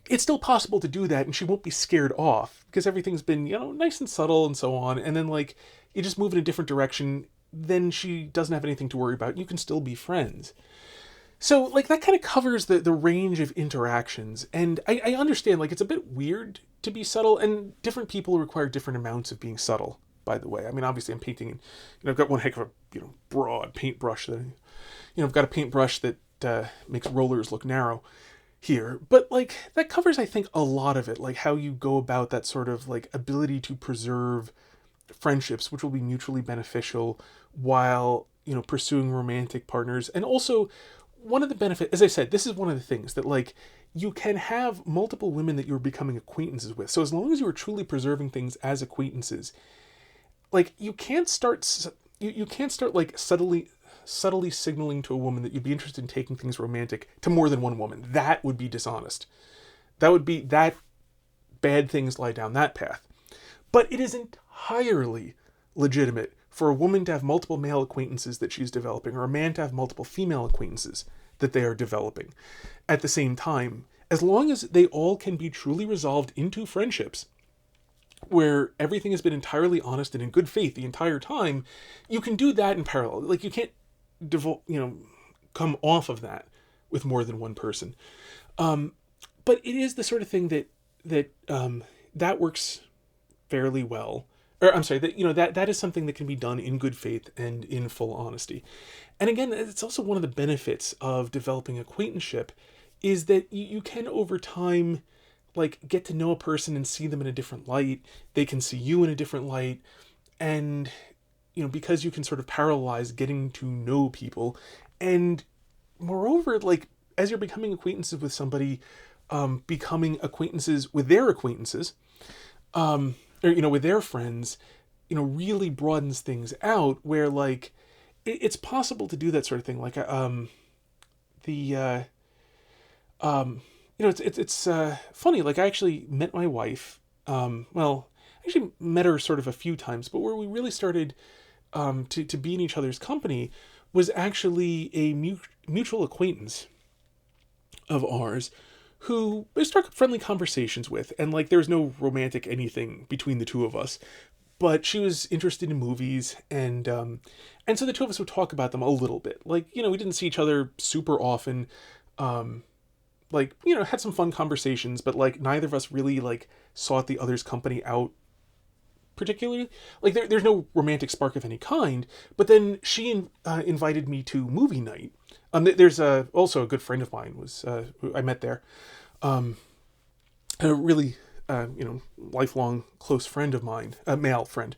It's still possible to do that, and she won't be scared off because everything's been, nice and subtle and so on. And then, like, you just move in a different direction, then she doesn't have anything to worry about. You can still be friends. So, like, that kind of covers the range of interactions. And I understand, like, it's a bit weird to be subtle, and different people require different amounts of being subtle, by the way. I mean, obviously I'm painting, and, I've got one heck of a, broad paintbrush that, I've got a paintbrush that makes rollers look narrow here. But, like, that covers, I think, a lot of it, like how you go about that sort of, like, ability to preserve friendships, which will be mutually beneficial while, pursuing romantic partners. And also, one of the benefits, as I said, this is one of the things that, like, you can have multiple women that you're becoming acquaintances with. So as long as you are truly preserving things as acquaintances, like, you can't start like subtly signaling to a woman that you'd be interested in taking things romantic to more than one woman. That would be dishonest. That bad things lie down that path. But it is entirely legitimate for a woman to have multiple male acquaintances that she's developing, or a man to have multiple female acquaintances that they are developing at the same time, as long as they all can be truly resolved into friendships where everything has been entirely honest and in good faith the entire time. You can do that in parallel. Like, you can't come off of that with more than one person. But it is the sort of thing that works fairly well. Or, I'm sorry, that is something that can be done in good faith and in full honesty. And again, it's also one of the benefits of developing acquaintanceship is that you can, over time, like, get to know a person and see them in a different light. They can see you in a different light. And, because you can sort of parallelize getting to know people. And moreover, like, as you're becoming acquaintances with somebody, becoming acquaintances with their acquaintances, or, with their friends, really broadens things out where, like, it's possible to do that sort of thing. Like, it's funny. Like, I actually met my wife, I actually met her sort of a few times, but where we really started, to be in each other's company was actually a mutual acquaintance of ours who I struck up friendly conversations with, and, like, there was no romantic anything between the two of us, but she was interested in movies, and so the two of us would talk about them a little bit. Like, we didn't see each other super often. Like, had some fun conversations, but like neither of us really like sought the other's company out particularly. Like, there's no romantic spark of any kind. But then she invited me to movie night. There's also a good friend of mine who I met there. A really lifelong close friend of mine, a male friend.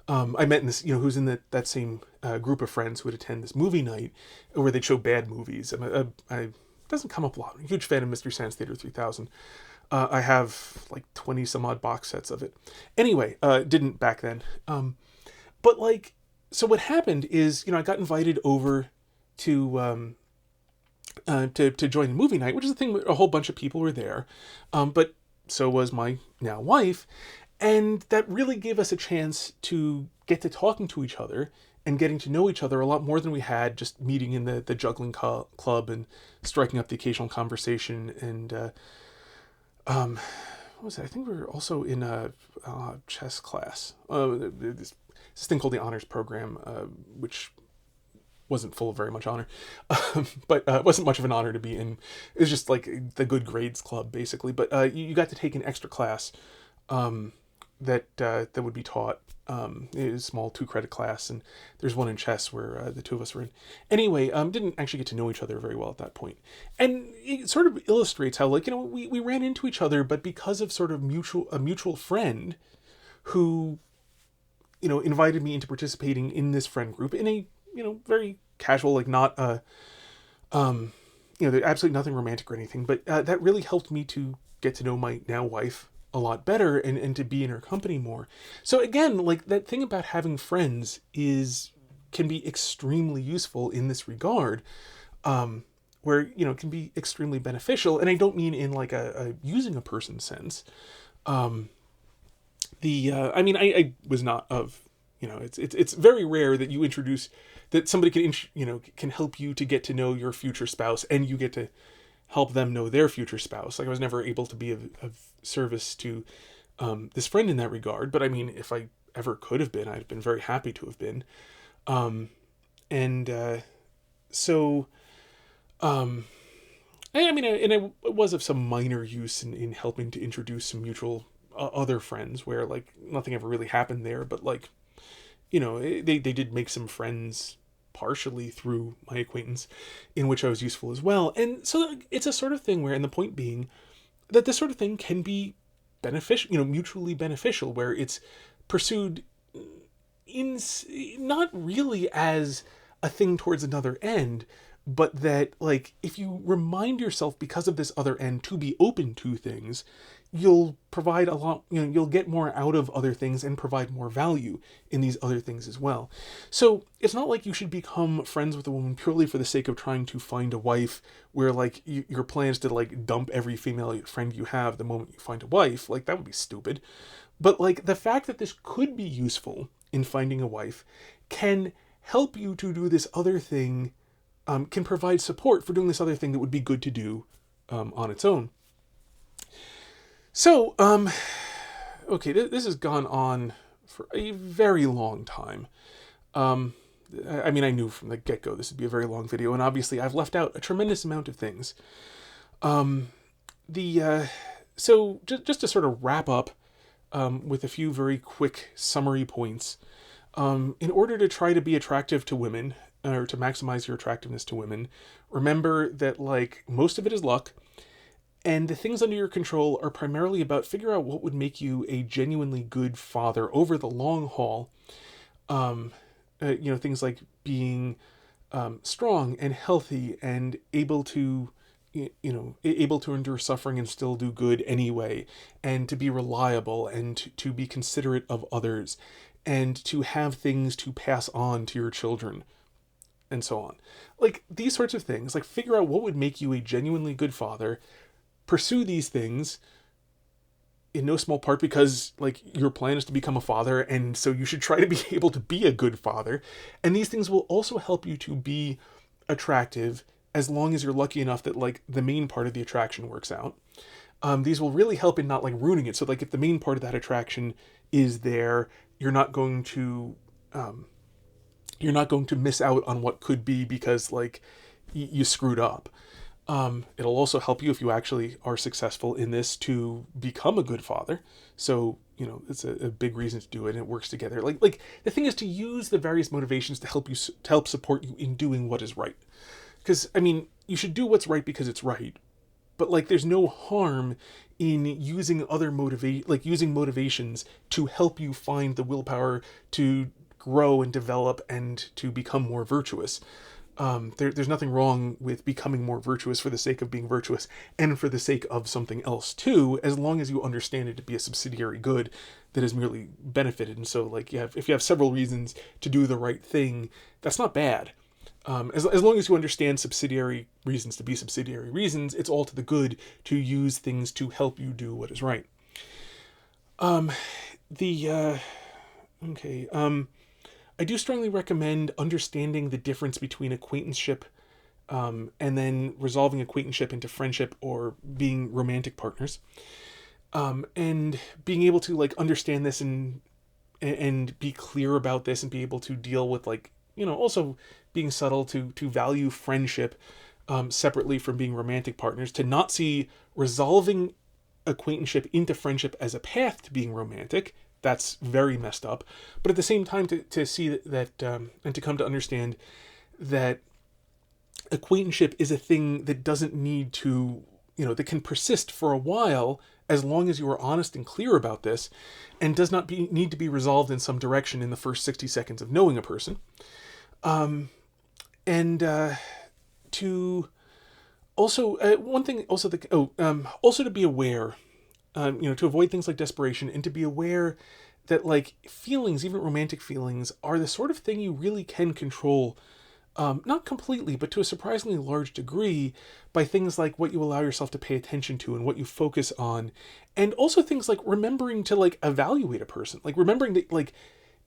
I met in this, who's in that same group of friends who would attend this movie night where they'd show bad movies. It doesn't come up a lot. I'm a huge fan of Mystery Science Theater 3000. I have like 20 some odd box sets of it. Anyway, didn't back then. But like, so what happened is, I got invited over to join the movie night, which is the thing. A whole bunch of people were there, but so was my now wife, and that really gave us a chance to get to talking to each other and getting to know each other a lot more than we had just meeting in the juggling club and striking up the occasional conversation. And what was it? I think we were also in a chess class. This thing called the honors program, which wasn't full of very much honor, but it wasn't much of an honor to be in. It was just like the good grades club, basically. But you got to take an extra class that would be taught. It was a small 2-credit class, and there's one in chess where the two of us were in. Anyway, didn't actually get to know each other very well at that point. And it sort of illustrates how, like, we ran into each other, but because of sort of a mutual friend who, invited me into participating in this friend group in a, very casual, like not, there's absolutely nothing romantic or anything, but that really helped me to get to know my now wife a lot better and to be in her company more. So again, like, that thing about having friends can be extremely useful in this regard, where, it can be extremely beneficial. And I don't mean in like a using a person sense. I was not of, it's very rare that you introduce, that somebody can help you to get to know your future spouse and you get to help them know their future spouse. Like, I was never able to be of service to this friend in that regard, but I mean, if I ever could have been, I'd been very happy to have been. I was of some minor use in helping to introduce some mutual other friends where, like, nothing ever really happened there, but like, they did make some friends partially through my acquaintance in which I was useful as well. And so it's a sort of thing where, and the point being that this sort of thing can be beneficial, mutually beneficial, where it's pursued not really as a thing towards another end, but that, like, if you remind yourself because of this other end to be open to things, you'll provide a lot, you'll get more out of other things and provide more value in these other things as well. So it's not like you should become friends with a woman purely for the sake of trying to find a wife, where like your plan is to like dump every female friend you have the moment you find a wife. Like, that would be stupid. But like, the fact that this could be useful in finding a wife can help you to do this other thing, can provide support for doing this other thing that would be good to do on its own. So, okay, this has gone on for a very long time. I knew from the get-go this would be a very long video, and obviously I've left out a tremendous amount of things. So just to sort of wrap up with a few very quick summary points, in order to try to be attractive to women, or to maximize your attractiveness to women, remember that, like, most of it is luck. And the things under your control are primarily about figure out what would make you a genuinely good father over the long haul. Things like being strong and healthy and able to endure suffering and still do good anyway, and to be reliable and to be considerate of others, and to have things to pass on to your children, and so on. Like, these sorts of things, like, figure out what would make you a genuinely good father. Pursue these things in no small part because, like, your plan is to become a father, and so you should try to be able to be a good father. And these things will also help you to be attractive, as long as you're lucky enough that, like, the main part of the attraction works out. These will really help in not, like, ruining it. So, like, if the main part of that attraction is there you're not going to miss out on what could be because like you screwed up. It'll also help you if you actually are successful in this to become a good father. So, it's a big reason to do it, and it works together. Like the thing is to use the various motivations to help support you in doing what is right. Because, you should do what's right because it's right. But like, there's no harm in using using motivations to help you find the willpower to grow and develop and to become more virtuous. There's nothing wrong with becoming more virtuous for the sake of being virtuous and for the sake of something else too, as long as you understand it to be a subsidiary good that is merely benefited. And so, like, if you have several reasons to do the right thing, that's not bad. As long as you understand subsidiary reasons to be subsidiary reasons, it's all to the good to use things to help you do what is right. I do strongly recommend understanding the difference between acquaintanceship and then resolving acquaintanceship into friendship or being romantic partners. And being able to like understand this and be clear about this and be able to deal with also being subtle to value friendship separately from being romantic partners, to not see resolving acquaintanceship into friendship as a path to being romantic. That's very messed up. But at the same time, to see that and to come to understand that acquaintanceship is a thing that doesn't need to, that can persist for a while as long as you are honest and clear about this, and does not need to be resolved in some direction in the first 60 seconds of knowing a person. To also, one thing also, also to be aware, to avoid things like desperation, and to be aware that like feelings, even romantic feelings, are the sort of thing you really can control, not completely, but to a surprisingly large degree, by things like what you allow yourself to pay attention to and what you focus on, and also things like remembering to like evaluate a person, like remembering that like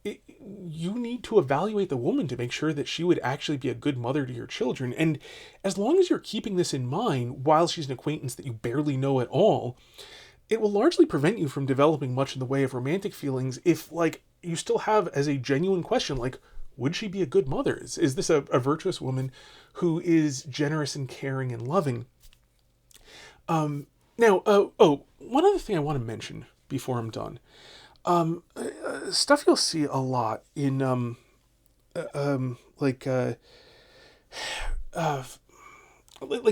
you need to evaluate the woman to make sure that she would actually be a good mother to your children. And as long as you're keeping this in mind while she's an acquaintance that you barely know at all, it will largely prevent you from developing much in the way of romantic feelings if, like, you still have as a genuine question, like, would she be a good mother? Is this a virtuous woman who is generous and caring and loving? One other thing I want to mention before I'm done. Stuff you'll see a lot in, like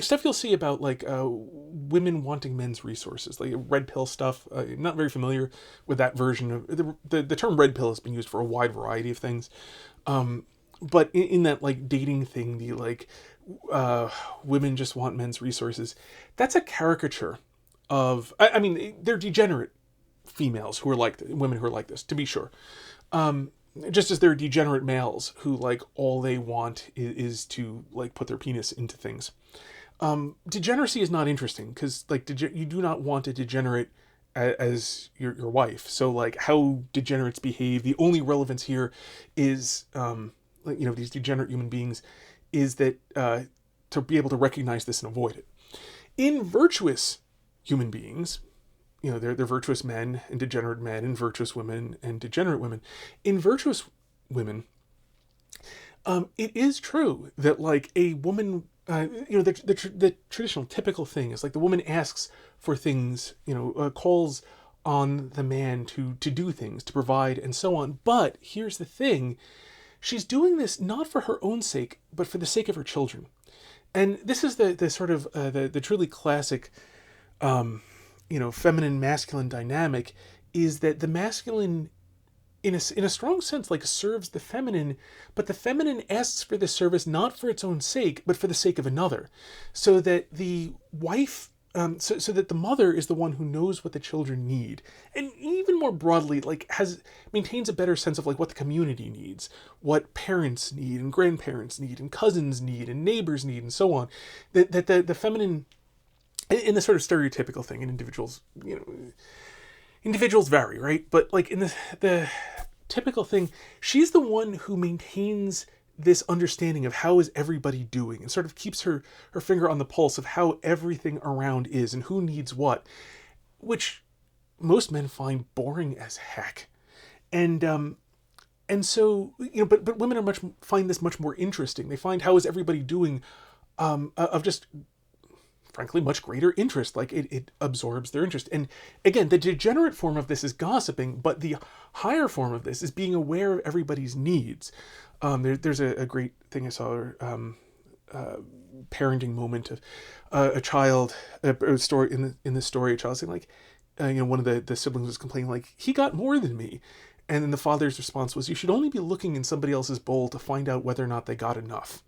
stuff you'll see about women wanting men's resources, like red pill stuff. Not very familiar with that version of the term red pill has been used for a wide variety of things. But in that like dating thing, the women just want men's resources. That's a caricature of, they're degenerate females who are like women who are like this, to be sure. Just as there are degenerate males who like all they want is to like put their penis into things. Degeneracy is not interesting because like you do not want a degenerate as your wife. So like how degenerates behave, the only relevance here is these degenerate human beings, is that to be able to recognize this and avoid it. In virtuous human beings, they're virtuous men and degenerate men, and virtuous women and degenerate women. In virtuous women, it is true that like a woman, the traditional typical thing is like the woman asks for things, calls on the man to do things, to provide, and so on. But here's the thing: she's doing this not for her own sake, but for the sake of her children. And this is the sort of the truly classic, feminine masculine dynamic, is that the masculine, in a strong sense, like serves the feminine, but the feminine asks for this service not for its own sake, but for the sake of another, so that the wife, so that the mother is the one who knows what the children need, and even more broadly, like maintains a better sense of like what the community needs, what parents need, and grandparents need, and cousins need, and neighbors need, and so on. That the feminine, in the sort of stereotypical thing, and individuals vary, right? But like in the typical thing, she's the one who maintains this understanding of how is everybody doing, and sort of keeps her finger on the pulse of how everything around is and who needs what, which most men find boring as heck. And so, but women find this much more interesting. They find, how is everybody doing, of just, frankly, much greater interest. Like it absorbs their interest. And again, the degenerate form of this is gossiping, but the higher form of this is being aware of everybody's needs. There's a great thing I saw, parenting moment of a child, a story in the story, a child saying like, one of the siblings was complaining like, he got more than me. And then the father's response was, you should only be looking in somebody else's bowl to find out whether or not they got enough.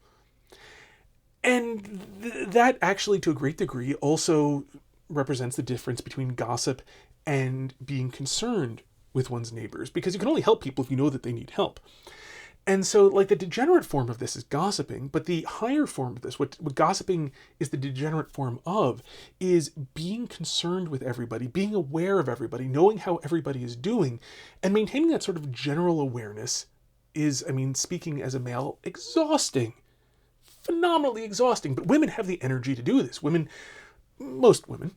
And that actually, to a great degree, also represents the difference between gossip and being concerned with one's neighbors, because you can only help people if you know that they need help. And so, like, the degenerate form of this is gossiping, but the higher form of this, what gossiping is the degenerate form of, is being concerned with everybody, being aware of everybody, knowing how everybody is doing, and maintaining that sort of general awareness is, speaking as a male, exhausting. Phenomenally exhausting. But women have the energy to do this. Most women,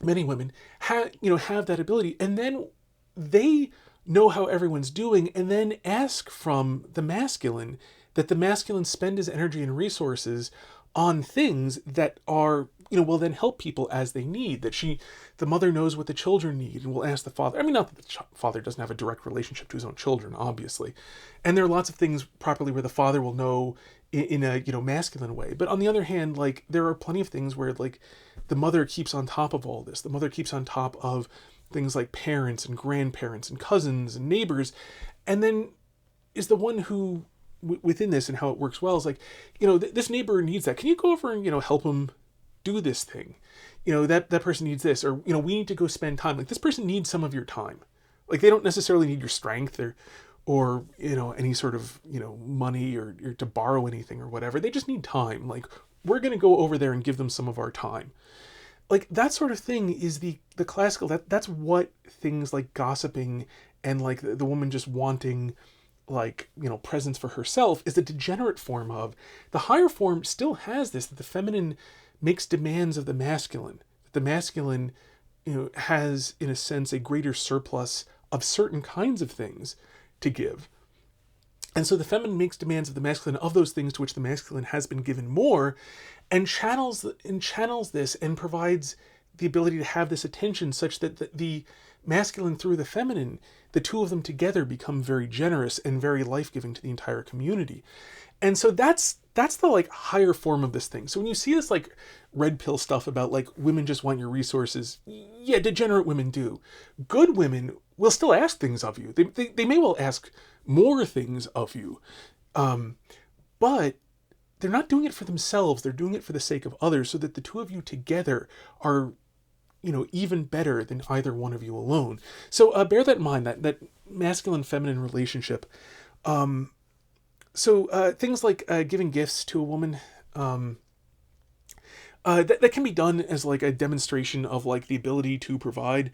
many women, have that ability, and then they know how everyone's doing, and then ask from the masculine that the masculine spend his energy and resources on things that are, will then help people as they need. That the mother knows what the children need and will ask the father. Not that the father doesn't have a direct relationship to his own children, obviously. And there are lots of things properly where the father will know in a, masculine way. But on the other hand, like, there are plenty of things where, like, the mother keeps on top of all this. The mother keeps on top of things like parents and grandparents and cousins and neighbors, and then is the one who, within this and how it works well, is like, this neighbor needs that. Can you go over and, help him do this thing? That person needs this, or, we need to go spend time. Like, this person needs some of your time. Like, they don't necessarily need your strength or any sort of, money or to borrow anything or whatever. They just need time. Like, we're going to go over there and give them some of our time. Like, that sort of thing is the classical, that's what things like gossiping and, like, the woman just wanting, like, presence for herself is the degenerate form of. The higher form still has this, that the feminine makes demands of the masculine. The masculine, has, in a sense, a greater surplus of certain kinds of things to give. And so the feminine makes demands of the masculine of those things to which the masculine has been given more, and channels this and provides the ability to have this attention such that the masculine through the feminine, the two of them together become very generous and very life-giving to the entire community. And so that's the, like, higher form of this thing. So when you see this, like, red pill stuff about, like, women just want your resources, yeah, degenerate women do. Good women will still ask things of you. They may well ask more things of you. But they're not doing it for themselves. They're doing it for the sake of others, so that the two of you together are, even better than either one of you alone. So bear that in mind, that masculine-feminine relationship. So things like giving gifts to a woman, that can be done as, like, a demonstration of, like, the ability to provide.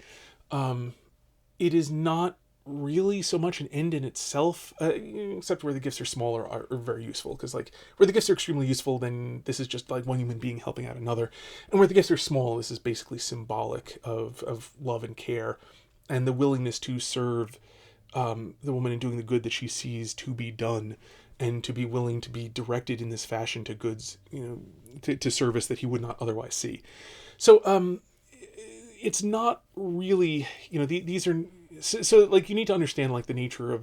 It is not really so much an end in itself, except where the gifts are smaller are very useful, because, like, where the gifts are extremely useful, then this is just like one human being helping out another, and where the gifts are small, this is basically symbolic of love and care and the willingness to serve the woman in doing the good that she sees to be done, and to be willing to be directed in this fashion to goods, to service that he would not otherwise see. So it's not really, these are, so like, you need to understand, like, the nature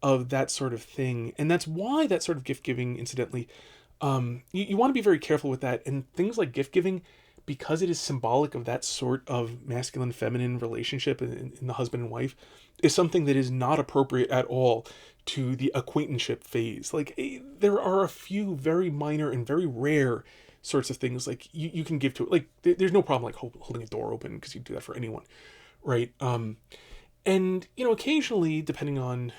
of that sort of thing. And that's why that sort of gift giving, incidentally, you want to be very careful with that. And things like gift giving, because it is symbolic of that sort of masculine feminine relationship in the husband and wife, is something that is not appropriate at all to the acquaintanceship phase. Like, there are a few very minor and very rare sorts of things, like, you can give to it. Like, there's no problem, like, holding a door open, because you do that for anyone, right? And, occasionally, depending on,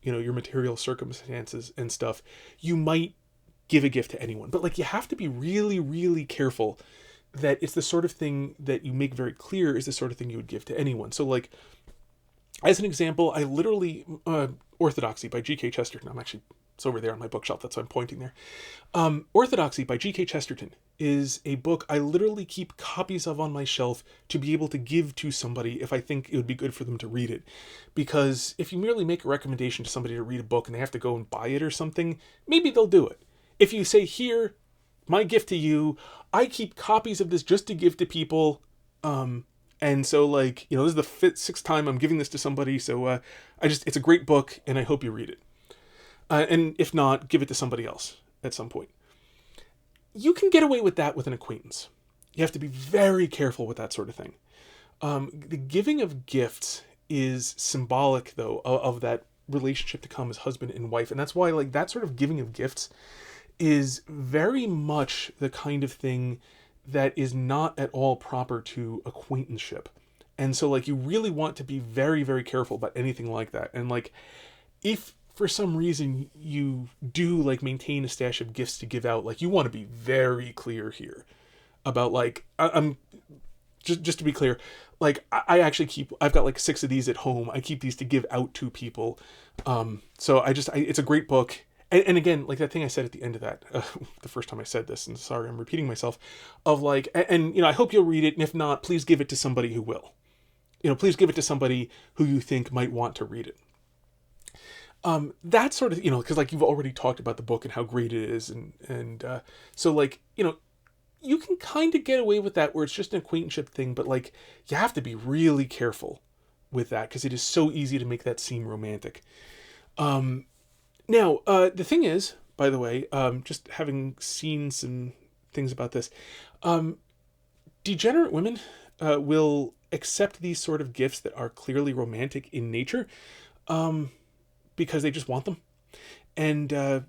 your material circumstances and stuff, you might give a gift to anyone. But, like, you have to be really, really careful that it's the sort of thing that you make very clear is the sort of thing you would give to anyone. So, like, As an example, I literally, Orthodoxy by G.K. Chesterton. It's over there on my bookshelf. That's why I'm pointing there. Orthodoxy by G.K. Chesterton is a book I literally keep copies of on my shelf to be able to give to somebody if I think it would be good for them to read it. Because if you merely make a recommendation to somebody to read a book and they have to go and buy it or something, maybe they'll do it. If you say, here, my gift to you, I keep copies of this just to give to people. And so, like, this is the sixth time I'm giving this to somebody. So it's a great book and I hope you read it. And if not, give it to somebody else at some point. You can get away with that with an acquaintance. You have to be very careful with that sort of thing. The giving of gifts is symbolic, though, of that relationship to come as husband and wife. And that's why, like, that sort of giving of gifts is very much the kind of thing that is not at all proper to acquaintanceship. And so, like, you really want to be very, very careful about anything like that. And, like, if for some reason you do, like, maintain a stash of gifts to give out, like, you want to be very clear here about, like, I'm just to be clear, like, I've got like 6 of these at home. I keep these to give out to people. So it's a great book. And again, like that thing I said at the end of that, the first time I said this, and sorry, I'm repeating myself, of like, and I hope you'll read it. And if not, please give it to somebody who will. Please give it to somebody who you think might want to read it. That sort of, because like you've already talked about the book and how great it is, and so like, you can kind of get away with that where it's just an acquaintanceship thing, but like you have to be really careful with that because it is so easy to make that seem romantic. Now, the thing is, by the way, just having seen some things about this, degenerate women will accept these sort of gifts that are clearly romantic in nature because they just want them. And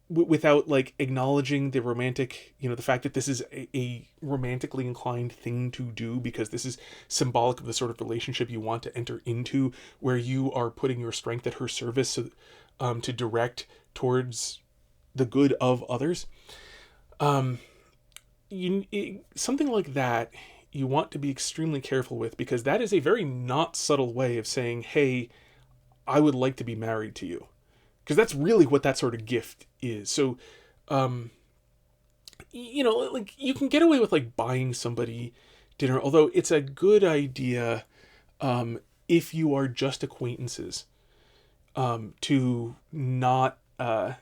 without like acknowledging the romantic, the fact that this is a romantically inclined thing to do because this is symbolic of the sort of relationship you want to enter into, where you are putting your strength at her service to direct towards the good of others. Something like that you want to be extremely careful with, because that is a very not subtle way of saying, hey, I would like to be married to you. Because that's really what that sort of gift is. So, like you can get away with like buying somebody dinner, although it's a good idea if you are just acquaintances to not to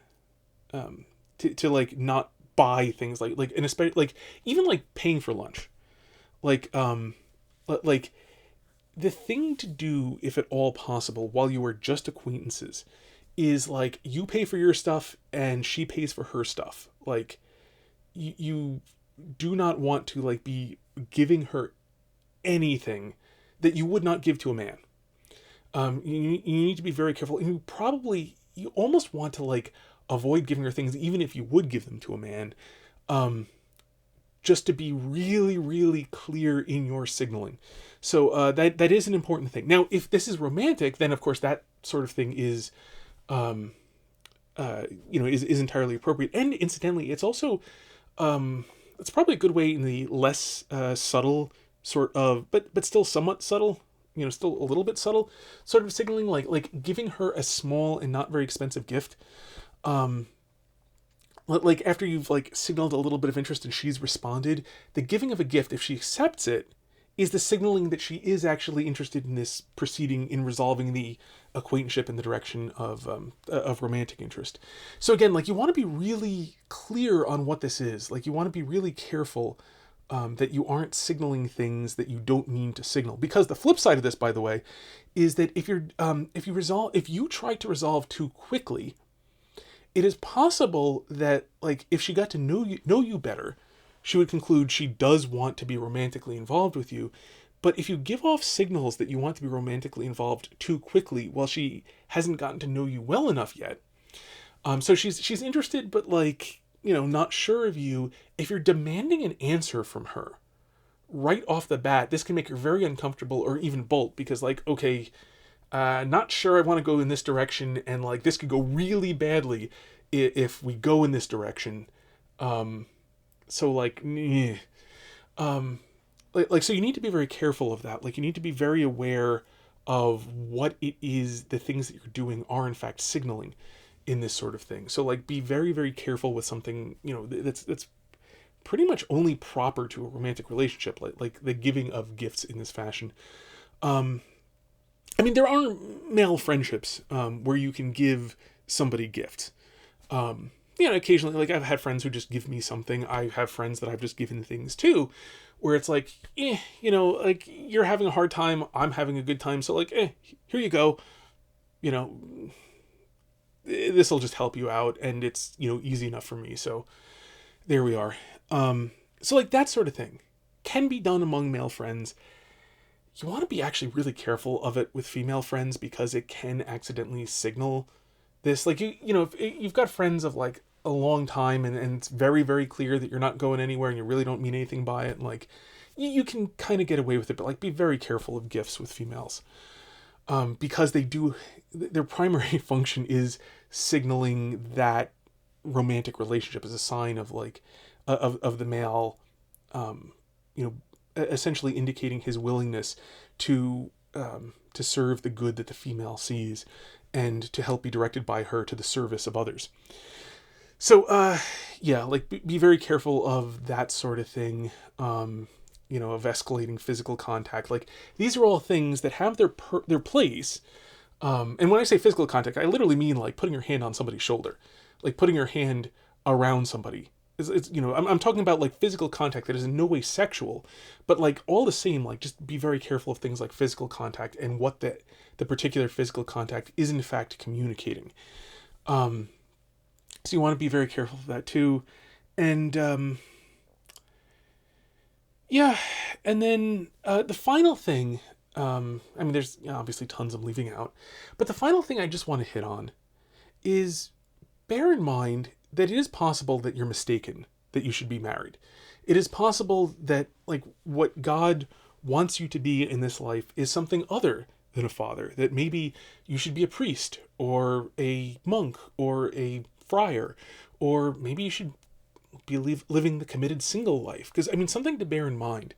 like not buy things like and especially like even like paying for lunch, like like the thing to do, if at all possible, while you are just acquaintances, is like you pay for your stuff and she pays for her stuff. Like you do not want to like be giving her anything that you would not give to a man. You need to be very careful, and you almost want to like avoid giving her things even if you would give them to a man, just to be really, really clear in your signaling. So that is an important thing. Now, if this is romantic, then of course that sort of thing is is entirely appropriate. And incidentally, it's also it's probably a good way in the less subtle sort of, but still somewhat subtle, still a little bit subtle sort of signaling, like giving her a small and not very expensive gift. Like after you've like signaled a little bit of interest and she's responded, the giving of a gift, if she accepts it, is the signaling that she is actually interested in this proceeding, in resolving the acquaintanceship in the direction of romantic interest. So again, like you want to be really clear on what this is. Like you want to be really careful that you aren't signaling things that you don't mean to signal. Because the flip side of this, by the way, is that if you try to resolve too quickly, it is possible that like if she got to know you better, she would conclude she does want to be romantically involved with you. But if you give off signals that you want to be romantically involved too quickly while she hasn't gotten to know you well enough yet, so she's interested but like, not sure of you, if you're demanding an answer from her right off the bat, this can make her very uncomfortable or even bolt, because like, okay, not sure I want to go in this direction, and like this could go really badly if we go in this direction. So like, so you need to be very careful of that. Like you need to be very aware of what it is, the things that you're doing are in fact signaling in this sort of thing. So like, be very, very careful with something, that's pretty much only proper to a romantic relationship, like the giving of gifts in this fashion. I mean, there are male friendships where you can give somebody gifts. Occasionally, like, I've had friends who just give me something. I have friends that I've just given things to, where it's like, like, you're having a hard time, I'm having a good time, so like, here you go. This will just help you out, and it's, easy enough for me. So there we are. So like, that sort of thing can be done among male friends. You want to be actually really careful of it with female friends, because it can accidentally signal this. Like, if you've got friends of like a long time, and it's very, very clear that you're not going anywhere and you really don't mean anything by it, and like, you can kind of get away with it, but like, be very careful of gifts with females. Because their primary function is signaling that romantic relationship as a sign of like, of the male, essentially indicating his willingness to serve the good that the female sees, and to help be directed by her to the service of others. So, like, be very careful of that sort of thing, of escalating physical contact. Like, these are all things that have their place. And when I say physical contact, I literally mean like putting your hand on somebody's shoulder, like putting your hand around somebody. I'm talking about like physical contact that is in no way sexual, but like, all the same, like, just be very careful of things like physical contact and what the particular physical contact is in fact communicating. So you want to be very careful of that too. And, and then the final thing, there's obviously tons I'm leaving out, but the final thing I just want to hit on is, bear in mind that it is possible that you're mistaken, that you should be married. It is possible that, like, what God wants you to be in this life is something other than a father, that maybe you should be a priest or a monk or a friar, or maybe you should be living the committed single life. Because, something to bear in mind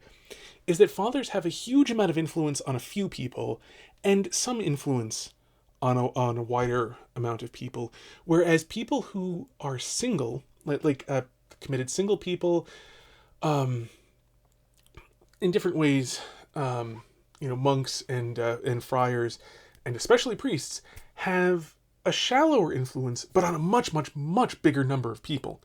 is that fathers have a huge amount of influence on a few people, and some influence on a wider amount of people, whereas people who are single, like committed single people, in different ways, monks and friars, and especially priests, have a shallower influence, but on a much, much, much bigger number of people.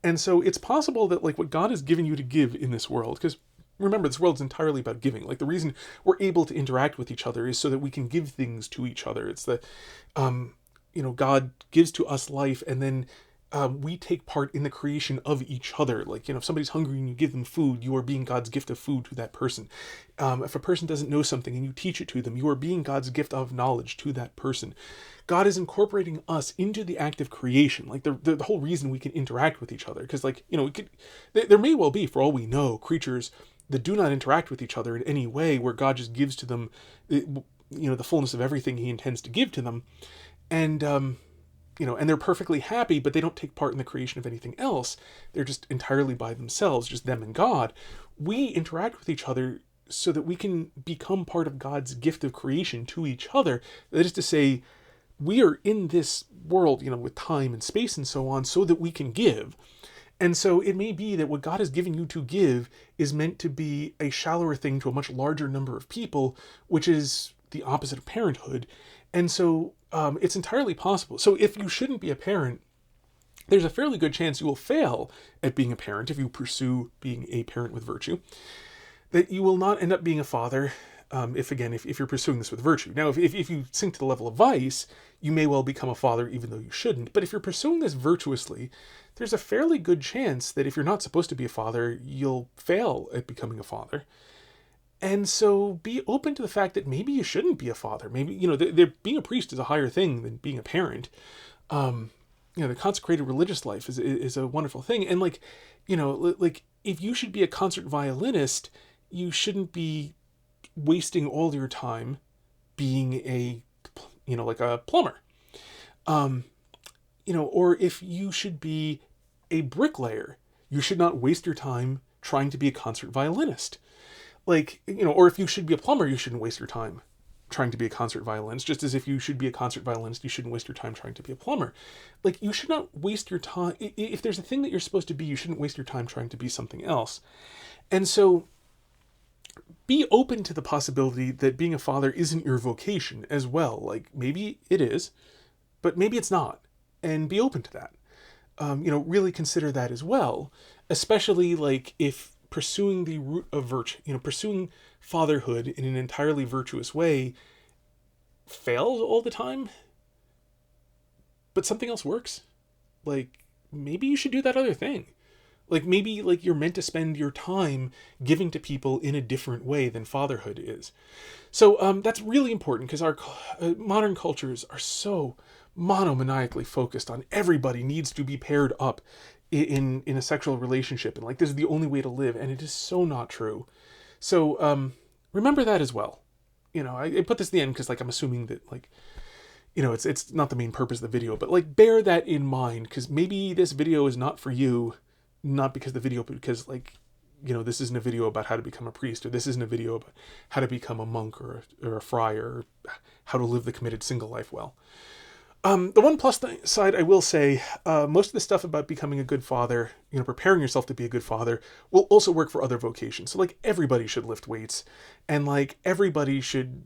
And so it's possible that, like, what God has given you to give in this world, because remember, this world's entirely about giving. Like, the reason we're able to interact with each other is so that we can give things to each other. It's that, God gives to us life, and then we take part in the creation of each other. Like, if somebody's hungry and you give them food, you are being God's gift of food to that person. If a person doesn't know something and you teach it to them, you are being God's gift of knowledge to that person. God is incorporating us into the act of creation. Like, the whole reason we can interact with each other. Because, like, there may well be, for all we know, creatures that do not interact with each other in any way, where God just gives to them, the fullness of everything he intends to give to them. And, and they're perfectly happy, but they don't take part in the creation of anything else. They're just entirely by themselves, just them and God. We interact with each other so that we can become part of God's gift of creation to each other. That is to say, we are in this world, with time and space and so on, so that we can give. And so it may be that what God has given you to give is meant to be a shallower thing to a much larger number of people, which is the opposite of parenthood. And so it's entirely possible. So if you shouldn't be a parent, there's a fairly good chance you will fail at being a parent if you pursue being a parent with virtue. That you will not end up being a father, if you're pursuing this with virtue. Now, if you sink to the level of vice, you may well become a father even though you shouldn't. But if you're pursuing this virtuously, there's a fairly good chance that if you're not supposed to be a father, you'll fail at becoming a father. And so be open to the fact that maybe you shouldn't be a father. Maybe, being a priest is a higher thing than being a parent. The consecrated religious life is a wonderful thing. And like if you should be a concert violinist, you shouldn't be wasting all your time being a plumber. Or if you should be a bricklayer, you should not waste your time trying to be a concert violinist. Or if you should be a plumber, you shouldn't waste your time trying to be a concert violinist, just as if you should be a concert violinist, you shouldn't waste your time trying to be a plumber. Like, you should not waste your time. If there's a thing that you're supposed to be, you shouldn't waste your time trying to be something else. And so be open to the possibility that being a father isn't your vocation as well. Like, maybe it is, but maybe it's not. And be open to that. Really consider that as well, especially like if pursuing the root of virtue, pursuing fatherhood in an entirely virtuous way fails all the time, but something else works. Like, maybe you should do that other thing. Like, maybe like you're meant to spend your time giving to people in a different way than fatherhood is. So that's really important, because our modern cultures are so monomaniacally focused on everybody needs to be paired up in a sexual relationship, and like this is the only way to live, and it is so not true. So remember that as well. I put this at the end because like I'm assuming that like it's not the main purpose of the video, but like bear that in mind, because maybe this video is not for you, not because of the video, but because like this isn't a video about how to become a priest, or this isn't a video about how to become a monk or a friar, or how to live the committed single life well. The one plus side I will say, most of the stuff about becoming a good father, preparing yourself to be a good father, will also work for other vocations. So like everybody should lift weights, and like everybody should,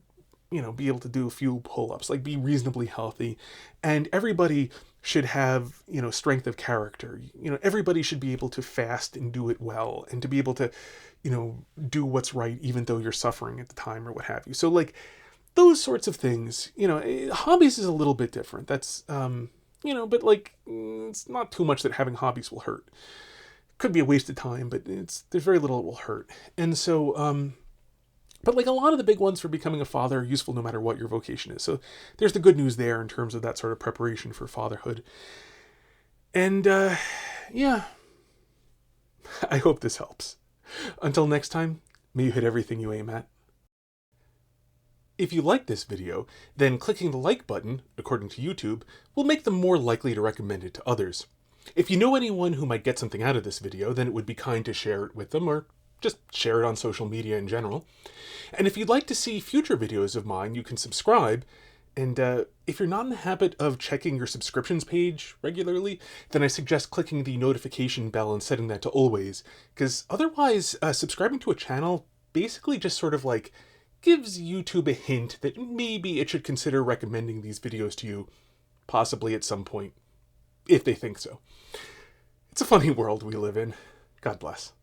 be able to do a few pull-ups, like be reasonably healthy, and everybody should have, strength of character. Everybody should be able to fast and do it well, and to be able to, do what's right even though you're suffering at the time or what have you. So like those sorts of things, hobbies is a little bit different. That's, but like, it's not too much that having hobbies will hurt. Could be a waste of time, but there's very little it will hurt. And so, but like a lot of the big ones for becoming a father are useful no matter what your vocation is. So there's the good news there in terms of that sort of preparation for fatherhood. And, yeah, I hope this helps. Until next time, may you hit everything you aim at. If you like this video, then clicking the like button, according to YouTube, will make them more likely to recommend it to others. If you know anyone who might get something out of this video, then it would be kind to share it with them, or just share it on social media in general. And if you'd like to see future videos of mine, you can subscribe. And if you're not in the habit of checking your subscriptions page regularly, then I suggest clicking the notification bell and setting that to always, because otherwise subscribing to a channel basically just sort of like gives YouTube a hint that maybe it should consider recommending these videos to you, possibly at some point, if they think so. It's a funny world we live in. God bless.